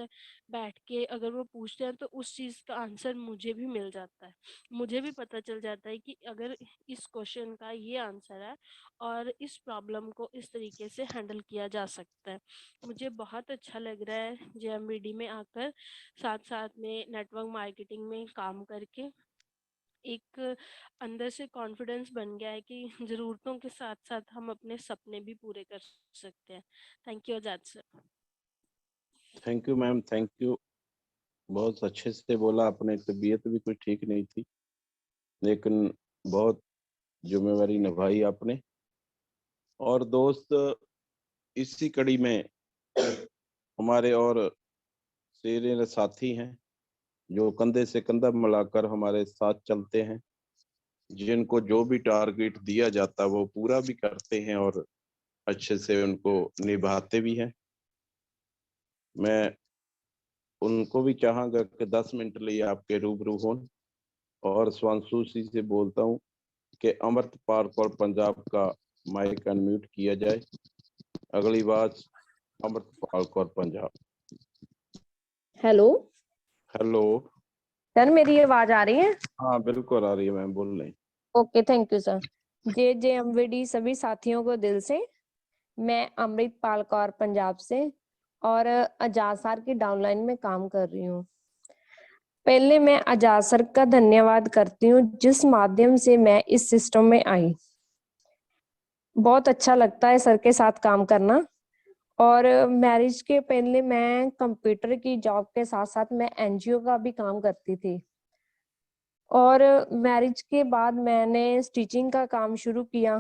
बैठ के अगर वो पूछते हैं तो उस चीज़ का आंसर मुझे भी मिल जाता है। मुझे भी पता चल जाता है कि अगर इस क्वेश्चन का ये आंसर है और इस प्रॉब्लम को इस तरीके से हैंडल किया जा सकता है। मुझे बहुत अच्छा लग रहा है जेएमवीडी में आकर, साथ साथ में नेटवर्क मार्केटिंग में काम करके एक अंदर से कॉन्फिडेंस बन गया है कि ज़रूरतों के साथ साथ हम अपने सपने भी पूरे कर सकते हैं। Thank you Azad sir. Thank you ma'am, thank you. बहुत अच्छे से बोला आपने। तबीयत भी कुछ ठीक नहीं थी, लेकिन बहुत जिम्मेवारी निभाई आपने। और दोस्त, इसी कड़ी में हमारे और सीनियर साथी हैं जो कंधे से कंधा मिलाकर हमारे साथ चलते हैं, जिनको जो भी टारगेट दिया जाता है वो पूरा भी करते हैं और अच्छे से उनको निभाते भी हैं। मैं उनको भी चाहूंगा कि 10 मिनट लिए आपके रूबरू हों। और स्वांशु सी से बोलता हूँ कि अमृतपाल कौर पंजाब का माइक अनम्यूट किया जाए। अगली बात Amritpal Kaur Punjab. Hello hello. Sir, मेरी आवाज आ रही है? हाँ बिल्कुल आ रही है मैम, बोल रही। Okay, thank you sir. JMVD सभी साथियों को दिल से, मैं अमृतपाल कौर पंजाब से और आजाद सर की डाउनलाइन में काम कर रही हूँ। पहले मैं आजाद सर का धन्यवाद करती हूँ जिस माध्यम से मैं इस सिस्टम में आई। बहुत अच्छा लगता है सर के साथ काम करना। और मैरिज के पहले मैं कंप्यूटर की जॉब के साथ साथ मैं एनजीओ का भी काम करती थी। और मैरिज के बाद मैंने स्टिचिंग का काम शुरू किया।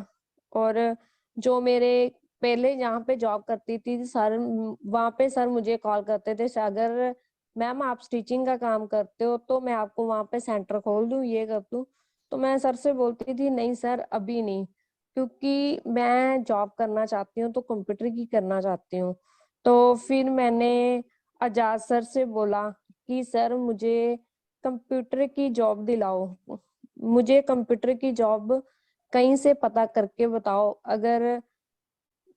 और जो मेरे पहले जहाँ पे जॉब करती थी सर, वहाँ पे सर मुझे कॉल करते थे, अगर मैम आप स्टिचिंग का काम करते हो तो मैं आपको वहाँ पे सेंटर खोल दूँ, ये कर दूँ। तो मैं सर से बोलती थी नहीं सर अभी नहीं, क्योंकि मैं जॉब करना चाहती हूँ तो कंप्यूटर की करना चाहती हूँ। तो फिर मैंने आजाद सर से बोला कि सर मुझे कंप्यूटर की जॉब दिलाओ, मुझे कंप्यूटर की जॉब कहीं से पता करके बताओ, अगर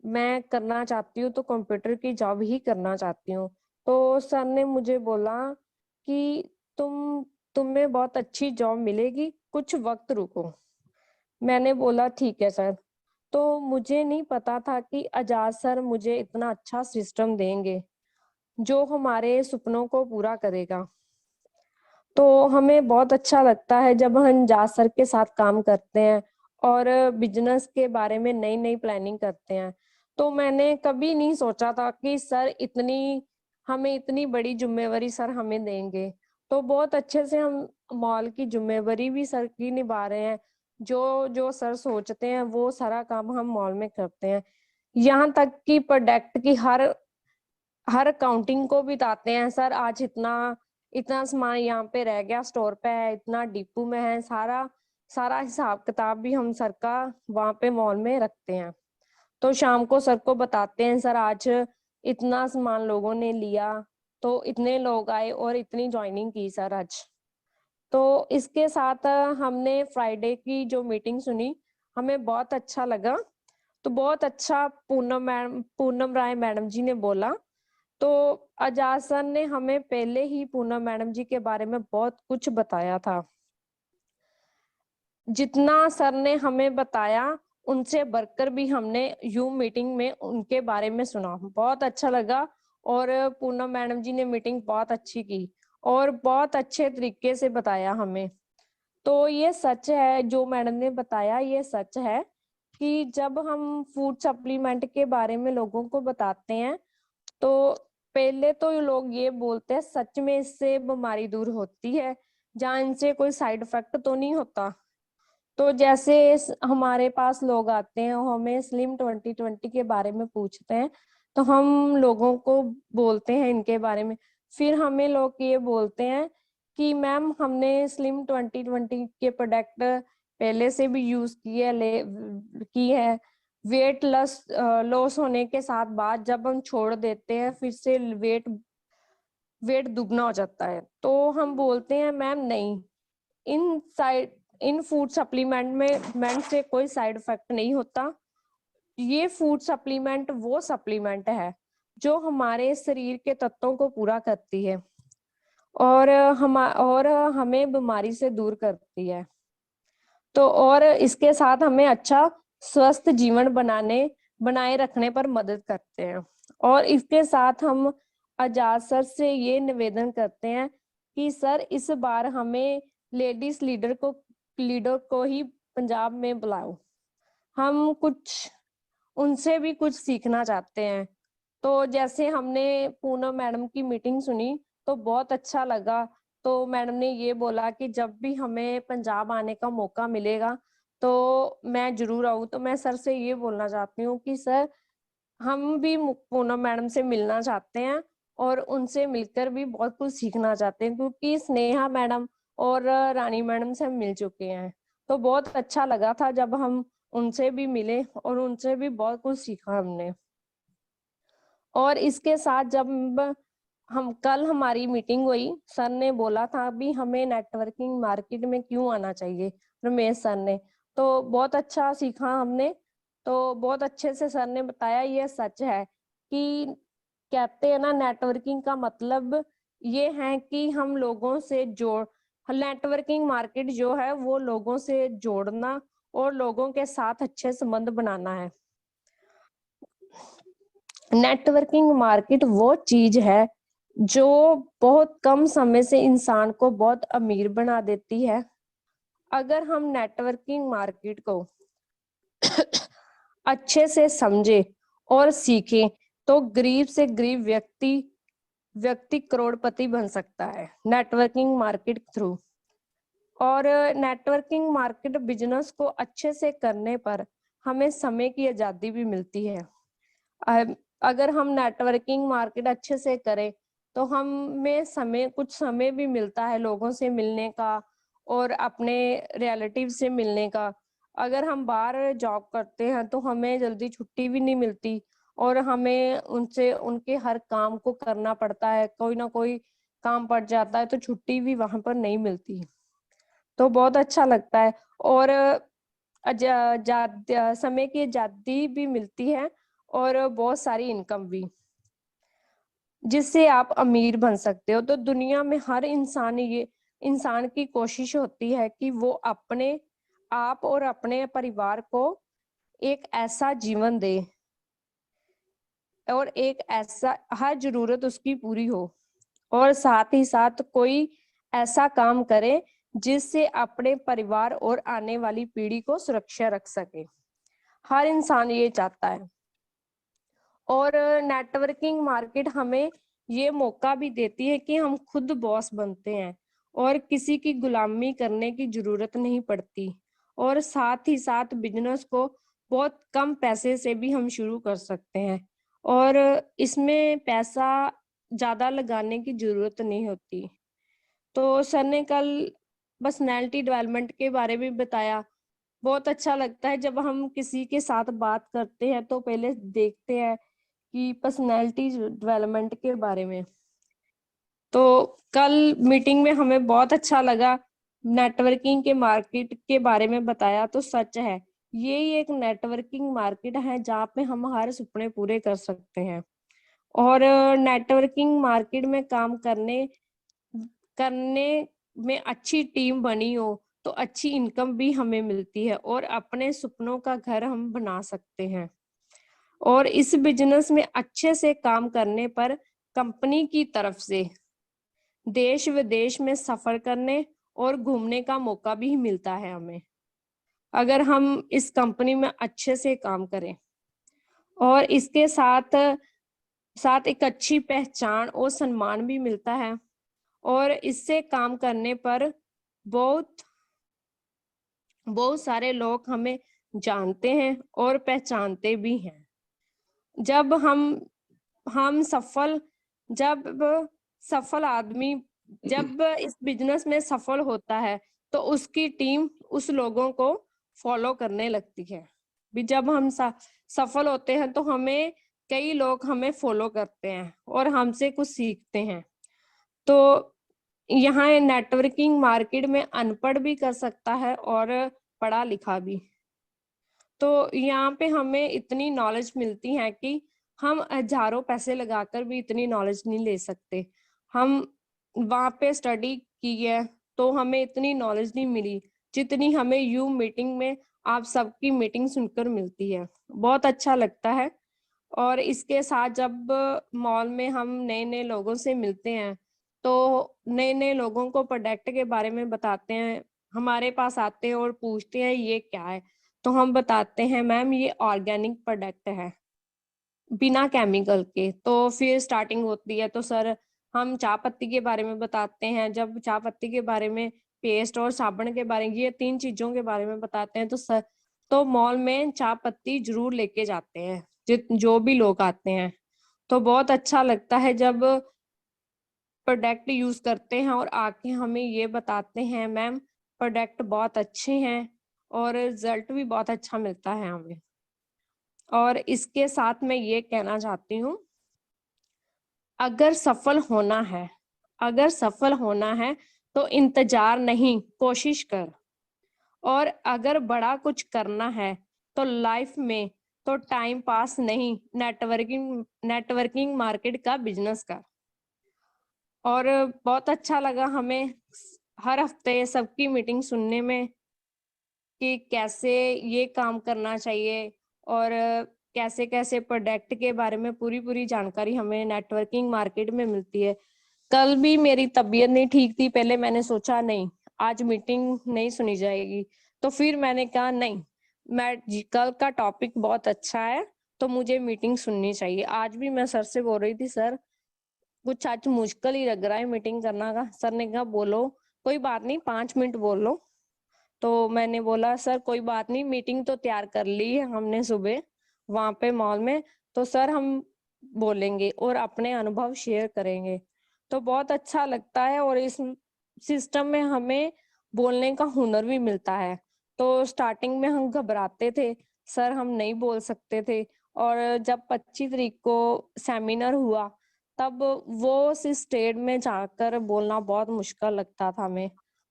मैं करना चाहती हूँ तो कंप्यूटर की जॉब ही करना चाहती हूँ। तो सर ने मुझे बोला कि तुम्हें बहुत अच्छी जॉब मिलेगी, कुछ वक्त रुको। मैंने बोला ठीक है सर। तो मुझे नहीं पता था कि आजाद सर मुझे इतना अच्छा सिस्टम देंगे जो हमारे सपनों को पूरा करेगा। तो हमें बहुत अच्छा लगता है जब हम आजाद सर के साथ काम करते हैं और बिजनेस के बारे में नई नई प्लानिंग करते हैं। तो मैंने कभी नहीं सोचा था कि सर हमें इतनी बड़ी जिम्मेवारी सर हमें देंगे। तो बहुत अच्छे से हम मॉल की जिम्मेवारी भी सर की निभा रहे हैं। जो जो सर सोचते हैं वो सारा काम हम मॉल में करते हैं। यहाँ तक कि प्रोडक्ट की हर हर काउंटिंग को बताते हैं, सर आज इतना इतना सामान यहाँ पे रह गया, स्टोर पे है, इतना डिपो में है, सारा सारा हिसाब किताब भी हम सर का वहां पे मॉल में रखते हैं। तो शाम को सर को बताते हैं, सर आज इतना सामान लोगों ने लिया, तो इतने लोग आए और इतनी ज्वाइनिंग की सर आज। तो इसके साथ हमने फ्राइडे की जो मीटिंग सुनी, हमें बहुत अच्छा लगा। तो बहुत अच्छा पूनम राय मैडम जी ने बोला। तो आजाद सर ने हमें पहले ही पूनम मैडम जी के बारे में बहुत कुछ बताया था। जितना सर ने हमें बताया उनसे बढ़कर भी हमने यू मीटिंग में उनके बारे में सुना, बहुत अच्छा लगा। और पूनम मैडम जी ने मीटिंग बहुत अच्छी की और बहुत अच्छे तरीके से बताया हमें। तो ये सच है जो मैडम ने बताया, ये सच है कि जब हम फूड सप्लीमेंट के बारे में लोगों को बताते हैं तो पहले तो ये लोग ये बोलते हैं सच में इससे बीमारी दूर होती है, जहाँ इनसे कोई साइड इफेक्ट तो नहीं होता। तो जैसे हमारे पास लोग आते हैं और हमें स्लिम 2020 के बारे में पूछते हैं, तो हम लोगों को बोलते हैं इनके बारे में। फिर हमें लोग ये बोलते हैं कि मैम हमने स्लिम 2020 के प्रोडक्ट पहले से भी यूज की है। वेट लॉस होने के साथ बाद जब हम छोड़ देते हैं फिर से वेट दुगना हो जाता है। तो हम बोलते हैं मैम नहीं, इन फूड सप्लीमेंट से कोई साइड इफेक्ट नहीं होता। ये फूड सप्लीमेंट वो सप्लीमेंट है जो हमारे शरीर के तत्वों को पूरा करती है और हमें बीमारी से दूर करती है। तो और इसके साथ हमें अच्छा स्वस्थ जीवन बनाए रखने पर मदद करते हैं। और इसके साथ हम आजाद सर से ये निवेदन करते हैं कि सर इस बार हमें लेडीज लीडर को ही पंजाब में बुलाओ। हम कुछ उनसे भी कुछ सीखना चाहते हैं। तो जैसे हमने पूनम मैडम की मीटिंग सुनी तो बहुत अच्छा लगा। तो मैडम ने ये बोला कि जब भी हमें पंजाब आने का मौका मिलेगा तो मैं जरूर आऊँ। तो मैं सर से ये बोलना चाहती हूँ कि सर हम भी पूनम मैडम से मिलना चाहते हैं और उनसे मिलकर भी बहुत कुछ सीखना चाहते हैं, क्योंकि स्नेहा मैडम और रानी मैडम से हम मिल चुके हैं। तो बहुत अच्छा लगा था जब हम उनसे भी मिले और उनसे भी बहुत कुछ सीखा हमने। और इसके साथ जब हमारी मीटिंग हुई, सर ने बोला था भी हमें नेटवर्किंग मार्केट में क्यों आना चाहिए, रमेश सर ने। तो बहुत अच्छा सीखा हमने। तो बहुत अच्छे से सर ने बताया, ये सच है कि कहते हैं ना नेटवर्किंग का मतलब ये है कि हम लोगों से नेटवर्किंग मार्केट जो है वो लोगों से जोड़ना और लोगों के साथ अच्छे संबंध बनाना है। नेटवर्किंग मार्केट वो चीज है जो बहुत कम समय से इंसान को बहुत अमीर बना देती है। अगर हम नेटवर्किंग मार्केट को अच्छे से समझे और सीखें तो गरीब से गरीब व्यक्ति करोड़पति बन सकता है नेटवर्किंग मार्केट थ्रू। और नेटवर्किंग मार्केट बिजनेस को अच्छे से करने पर हमें समय की आजादी भी मिलती है। अगर हम नेटवर्किंग मार्केट अच्छे से करें तो हमें कुछ समय भी मिलता है लोगों से मिलने का और अपने रिलेटिव से मिलने का। अगर हम बाहर जॉब करते हैं तो हमें जल्दी छुट्टी भी नहीं मिलती और हमें उनके हर काम को करना पड़ता है, कोई ना कोई काम पड़ जाता है तो छुट्टी भी वहां पर नहीं मिलती। तो बहुत अच्छा लगता है और समय की आजादी भी मिलती है और बहुत सारी इनकम भी, जिससे आप अमीर बन सकते हो। तो दुनिया में हर इंसान की कोशिश होती है कि वो अपने आप और अपने परिवार को एक ऐसा जीवन दे और एक ऐसा हर जरूरत उसकी पूरी हो, और साथ ही साथ कोई ऐसा काम करे जिससे अपने परिवार और आने वाली पीढ़ी को सुरक्षा रख सके। हर इंसान ये चाहता है। और नेटवर्किंग मार्केट हमें ये मौका भी देती है कि हम खुद बॉस बनते हैं और किसी की गुलामी करने की जरूरत नहीं पड़ती, और साथ ही साथ बिजनेस को बहुत कम पैसे से भी हम शुरू कर सकते हैं, और इसमें पैसा ज्यादा लगाने की जरूरत नहीं होती। तो सर ने कल पर्सनैलिटी डेवलपमेंट के बारे में बताया। बहुत अच्छा लगता है जब हम किसी के साथ बात करते हैं तो पहले देखते हैं कि पर्सनैलिटी डेवलपमेंट के बारे में। तो कल मीटिंग में हमें बहुत अच्छा लगा, नेटवर्किंग के मार्केट के बारे में बताया। तो सच है, यही एक नेटवर्किंग मार्केट है जहाँ पे हम हर सपने पूरे कर सकते हैं। और नेटवर्किंग मार्केट में काम करने करने में अच्छी टीम बनी हो तो अच्छी इनकम भी हमें मिलती है और अपने सपनों का घर हम बना सकते हैं। और इस बिजनेस में अच्छे से काम करने पर कंपनी की तरफ से देश विदेश में सफर करने और घूमने का मौका भी मिलता है हमें, अगर हम इस कंपनी में अच्छे से काम करें। और इसके साथ साथ एक अच्छी पहचान और सम्मान भी मिलता है, और इससे काम करने पर बहुत बहुत सारे लोग हमें जानते हैं और पहचानते भी हैं। जब हम जब सफल आदमी जब इस बिजनेस में सफल होता है तो उसकी टीम उस लोगों को फॉलो करने लगती है। भी जब हम सफल होते हैं तो हमें कई लोग हमें फॉलो करते हैं और हमसे कुछ सीखते हैं। तो यहाँ नेटवर्किंग मार्केट में अनपढ़ भी कर सकता है और पढ़ा लिखा भी। तो यहाँ पे हमें इतनी नॉलेज मिलती है कि हम हजारों पैसे लगाकर भी इतनी नॉलेज नहीं ले सकते। हम वहाँ पे स्टडी की है तो हमें इतनी नॉलेज नहीं मिली जितनी हमें यू मीटिंग में आप सबकी मीटिंग सुनकर मिलती है। बहुत अच्छा लगता है। और इसके साथ जब मॉल में हम नए नए लोगों से मिलते हैं तो नए नए लोगों को प्रोडक्ट के बारे में बताते हैं, हमारे पास आते हैं और पूछते हैं ये क्या है, तो हम बताते हैं मैम ये ऑर्गेनिक प्रोडक्ट है बिना केमिकल के। तो फिर स्टार्टिंग होती है तो सर हम चाय पत्ती के बारे में बताते हैं। जब चाय पत्ती के बारे में, पेस्ट और साबुन के बारे में, ये 3 चीजों के बारे में बताते हैं तो सर तो मॉल में चाय पत्ती जरूर लेके जाते हैं जो भी लोग आते हैं। तो बहुत अच्छा लगता है जब प्रोडक्ट यूज करते हैं और आके हमें ये बताते हैं मैम प्रोडक्ट बहुत अच्छे हैं और रिजल्ट भी बहुत अच्छा मिलता है हमें। और इसके साथ मैं ये कहना चाहती हूँ, अगर सफल होना है तो इंतजार नहीं, कोशिश कर। और अगर बड़ा कुछ करना है तो लाइफ में तो टाइम पास नहीं, नेटवर्किंग मार्केट का बिजनेस कर। और बहुत अच्छा लगा हमें हर हफ्ते सबकी मीटिंग सुनने में कि कैसे ये काम करना चाहिए और कैसे कैसे प्रोडक्ट के बारे में पूरी पूरी जानकारी हमें नेटवर्किंग मार्केट में मिलती है। कल भी मेरी तबीयत नहीं ठीक थी, पहले मैंने सोचा नहीं आज मीटिंग नहीं सुनी जाएगी, तो फिर मैंने कहा नहीं, कल का टॉपिक बहुत अच्छा है तो मुझे मीटिंग सुननी चाहिए। आज भी मैं सर से बोल रही थी सर कुछ आज मुश्किल ही लग रहा है मीटिंग करना का। सर ने कहा बोलो, कोई बात नहीं 5 मिनट बोल लो। तो मैंने बोला सर कोई बात नहीं, मीटिंग तो तैयार कर ली है हमने सुबह वहां पे मॉल में, तो सर हम बोलेंगे और अपने अनुभव शेयर करेंगे। तो बहुत अच्छा लगता है और इस सिस्टम में हमें बोलने का हुनर भी मिलता है। तो स्टार्टिंग में हम घबराते थे, सर हम नहीं बोल सकते थे। और जब 25 तारीख को सेमिनार हुआ तब वो स्टेज में जाकर बोलना बहुत मुश्किल लगता था हमें,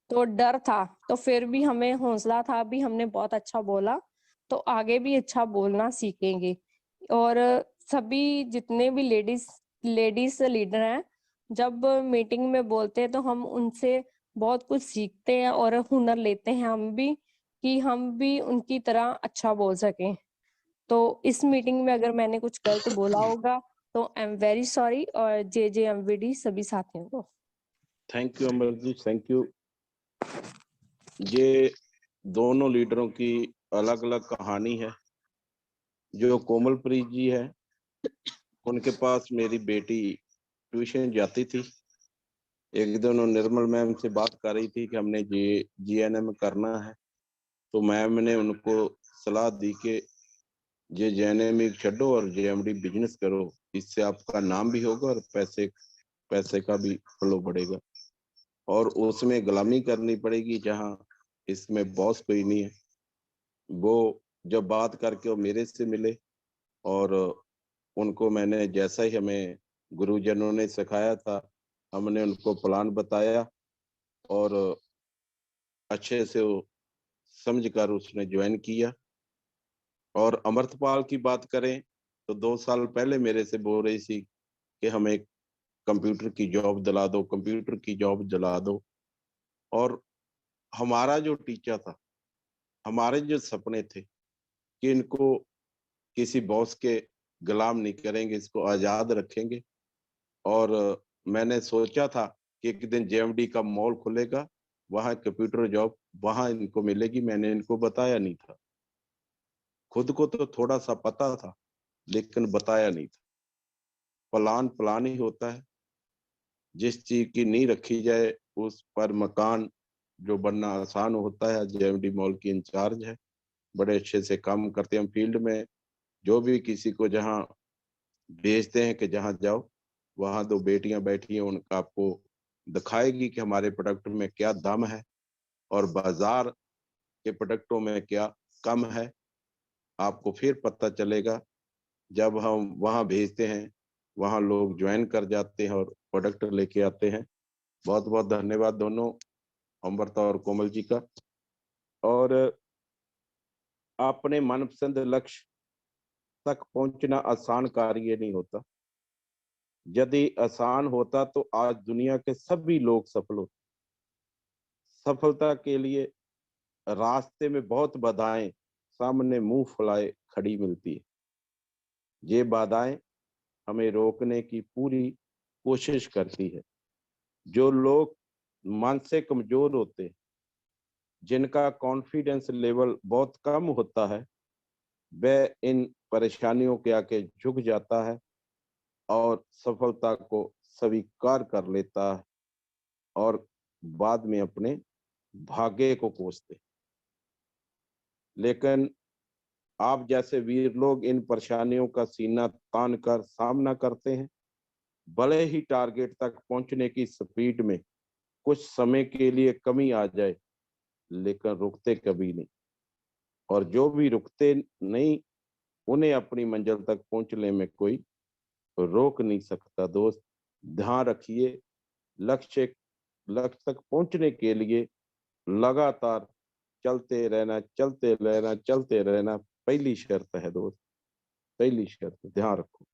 तो डर था। तो फिर भी हमें हौसला था, भी हमने बहुत अच्छा बोला तो आगे भी अच्छा बोलना सीखेंगे। और सभी जितने भी लेडीज लीडर हैं जब मीटिंग में बोलते हैं तो हम उनसे बहुत कुछ सीखते हैं और हुनर लेते हैं हम भी कि हम भी उनकी तरह अच्छा बोल सकें। तो इस मीटिंग में अगर मैंने कुछ गलत बोला होगा तो आई एम वेरी सॉरी, और JJMVD सभी साथियों को। Thank you Amar ji, thank you. ये दोनों लीडरों की अलग अलग कहानी है। जो कोमलप्रीत जी है, उनके पास मेरी बेटी ट्यूशन जाती थी। एक दिन उन्होंने निर्मल मैम से बात कर रही थी कि हमने GNM करना है, तो मैम ने उनको सलाह दी कि JNM छो और JMD बिजनेस करो, इससे आपका नाम भी होगा और पैसे का भी फ्लो बढ़ेगा, और उसमें गुलामी करनी पड़ेगी जहाँ इसमें बॉस कोई नहीं है। वो जब बात करके वो मेरे से मिले, और उनको मैंने जैसा ही हमें गुरुजनों ने सिखाया था, हमने उनको प्लान बताया, और अच्छे से वो समझ कर उसने ज्वाइन किया। और अमृतपाल की बात करें तो 2 साल पहले मेरे से बोल रही थी कि हमें कंप्यूटर की जॉब दिला दो, कंप्यूटर की जॉब दिला दो। और हमारा जो टीचर था, हमारे जो सपने थे कि इनको किसी बॉस के गुलाम नहीं करेंगे, इसको आजाद रखेंगे। और मैंने सोचा था कि एक दिन JMD का मॉल खुलेगा, वहां कंप्यूटर जॉब वहां इनको मिलेगी। मैंने इनको बताया नहीं था, खुद को तो थोड़ा सा पता था लेकिन बताया नहीं था। प्लान ही होता है, जिस चीज की नींव रखी जाए उस पर मकान जो बनना आसान होता है। JMD मॉल की इंचार्ज है, बड़े अच्छे से काम करते हैं। हम फील्ड में जो भी किसी को जहाँ भेजते हैं कि जहाँ जाओ, वहाँ 2 बेटियां बैठी हैं, उनका आपको दिखाएगी कि हमारे प्रोडक्ट में क्या दम है और बाजार के प्रोडक्टों में क्या कम है। आपको फिर पता चलेगा जब हम वहाँ भेजते हैं, वहाँ लोग ज्वाइन कर जाते हैं और प्रोडक्ट लेके आते हैं। बहुत बहुत धन्यवाद दोनों अमृता और कोमल जी का। और अपने मनपसंद लक्ष्य तक पहुंचना आसान कार्य नहीं होता। यदि आसान होता तो आज दुनिया के सभी लोग सफल होते। सफलता के लिए रास्ते में बहुत बाधाएं सामने मुंह फुलाए खड़ी मिलती है। ये बाधाएं हमें रोकने की पूरी कोशिश करती है। जो लोग मन से कमजोर होते हैं, जिनका कॉन्फिडेंस लेवल बहुत कम होता है, वह इन परेशानियों के आके झुक जाता है और सफलता को स्वीकार कर लेता है और बाद में अपने भाग्य को कोसते। लेकिन आप जैसे वीर लोग इन परेशानियों का सीना तान कर सामना करते हैं। भले ही टारगेट तक पहुंचने की स्पीड में कुछ समय के लिए कमी आ जाए, लेकिन रुकते कभी नहीं। और जो भी रुकते नहीं, उन्हें अपनी मंजिल तक पहुंचने में कोई रोक नहीं सकता। दोस्त, ध्यान रखिए, लक्ष्य लक्ष्य तक पहुंचने के लिए लगातार चलते रहना, चलते रहना, चलते रहना पहली शर्त है दोस्त, पहली शर्त। ध्यान रखो,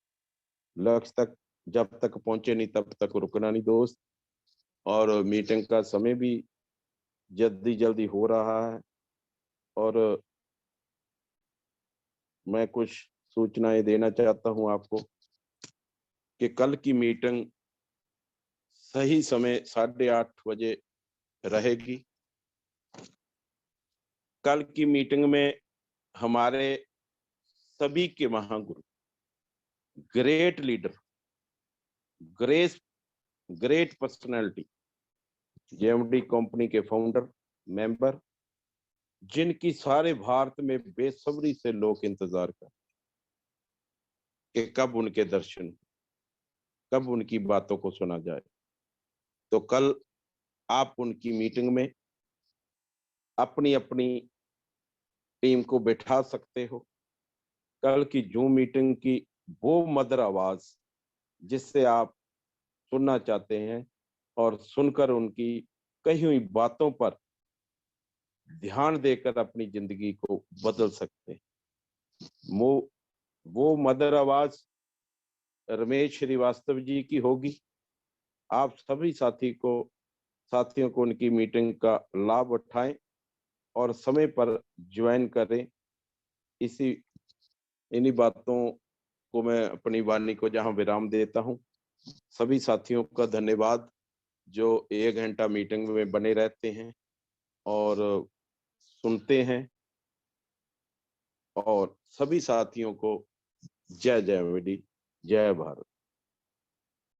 लक्ष्य तक जब तक पहुंचे नहीं तब तक रुकना नहीं दोस्त। और मीटिंग का समय भी जल्दी जल्दी हो रहा है, और मैं कुछ सूचनाएं देना चाहता हूं आपको कि कल की मीटिंग सही समय 8:30 बजे रहेगी। कल की मीटिंग में हमारे सभी के महागुरु, great leader, grace great personality, JMD company के फाउंडर मेंबर, जिनकी सारे भारत में बेसब्री से लोग इंतजार कर कि कब उनके दर्शन, कब उनकी बातों को सुना जाए। तो कल आप उनकी मीटिंग में अपनी अपनी टीम को बैठा सकते हो। कल की जूम मीटिंग की वो मधुर आवाज जिससे आप सुनना चाहते हैं और सुनकर उनकी कही हुई बातों पर ध्यान देकर अपनी जिंदगी को बदल सकते हैं। वो मधुर आवाज रमेश श्रीवास्तव जी की होगी। आप सभी साथियों को उनकी मीटिंग का लाभ उठाएं और समय पर ज्वाइन करें। इसी इन्हीं बातों को मैं अपनी वाणी को जहां विराम देता हूं। सभी साथियों का धन्यवाद जो 1 घंटा मीटिंग में बने रहते हैं और सुनते हैं, और सभी साथियों को जय जय एमवीडी, जय भारत।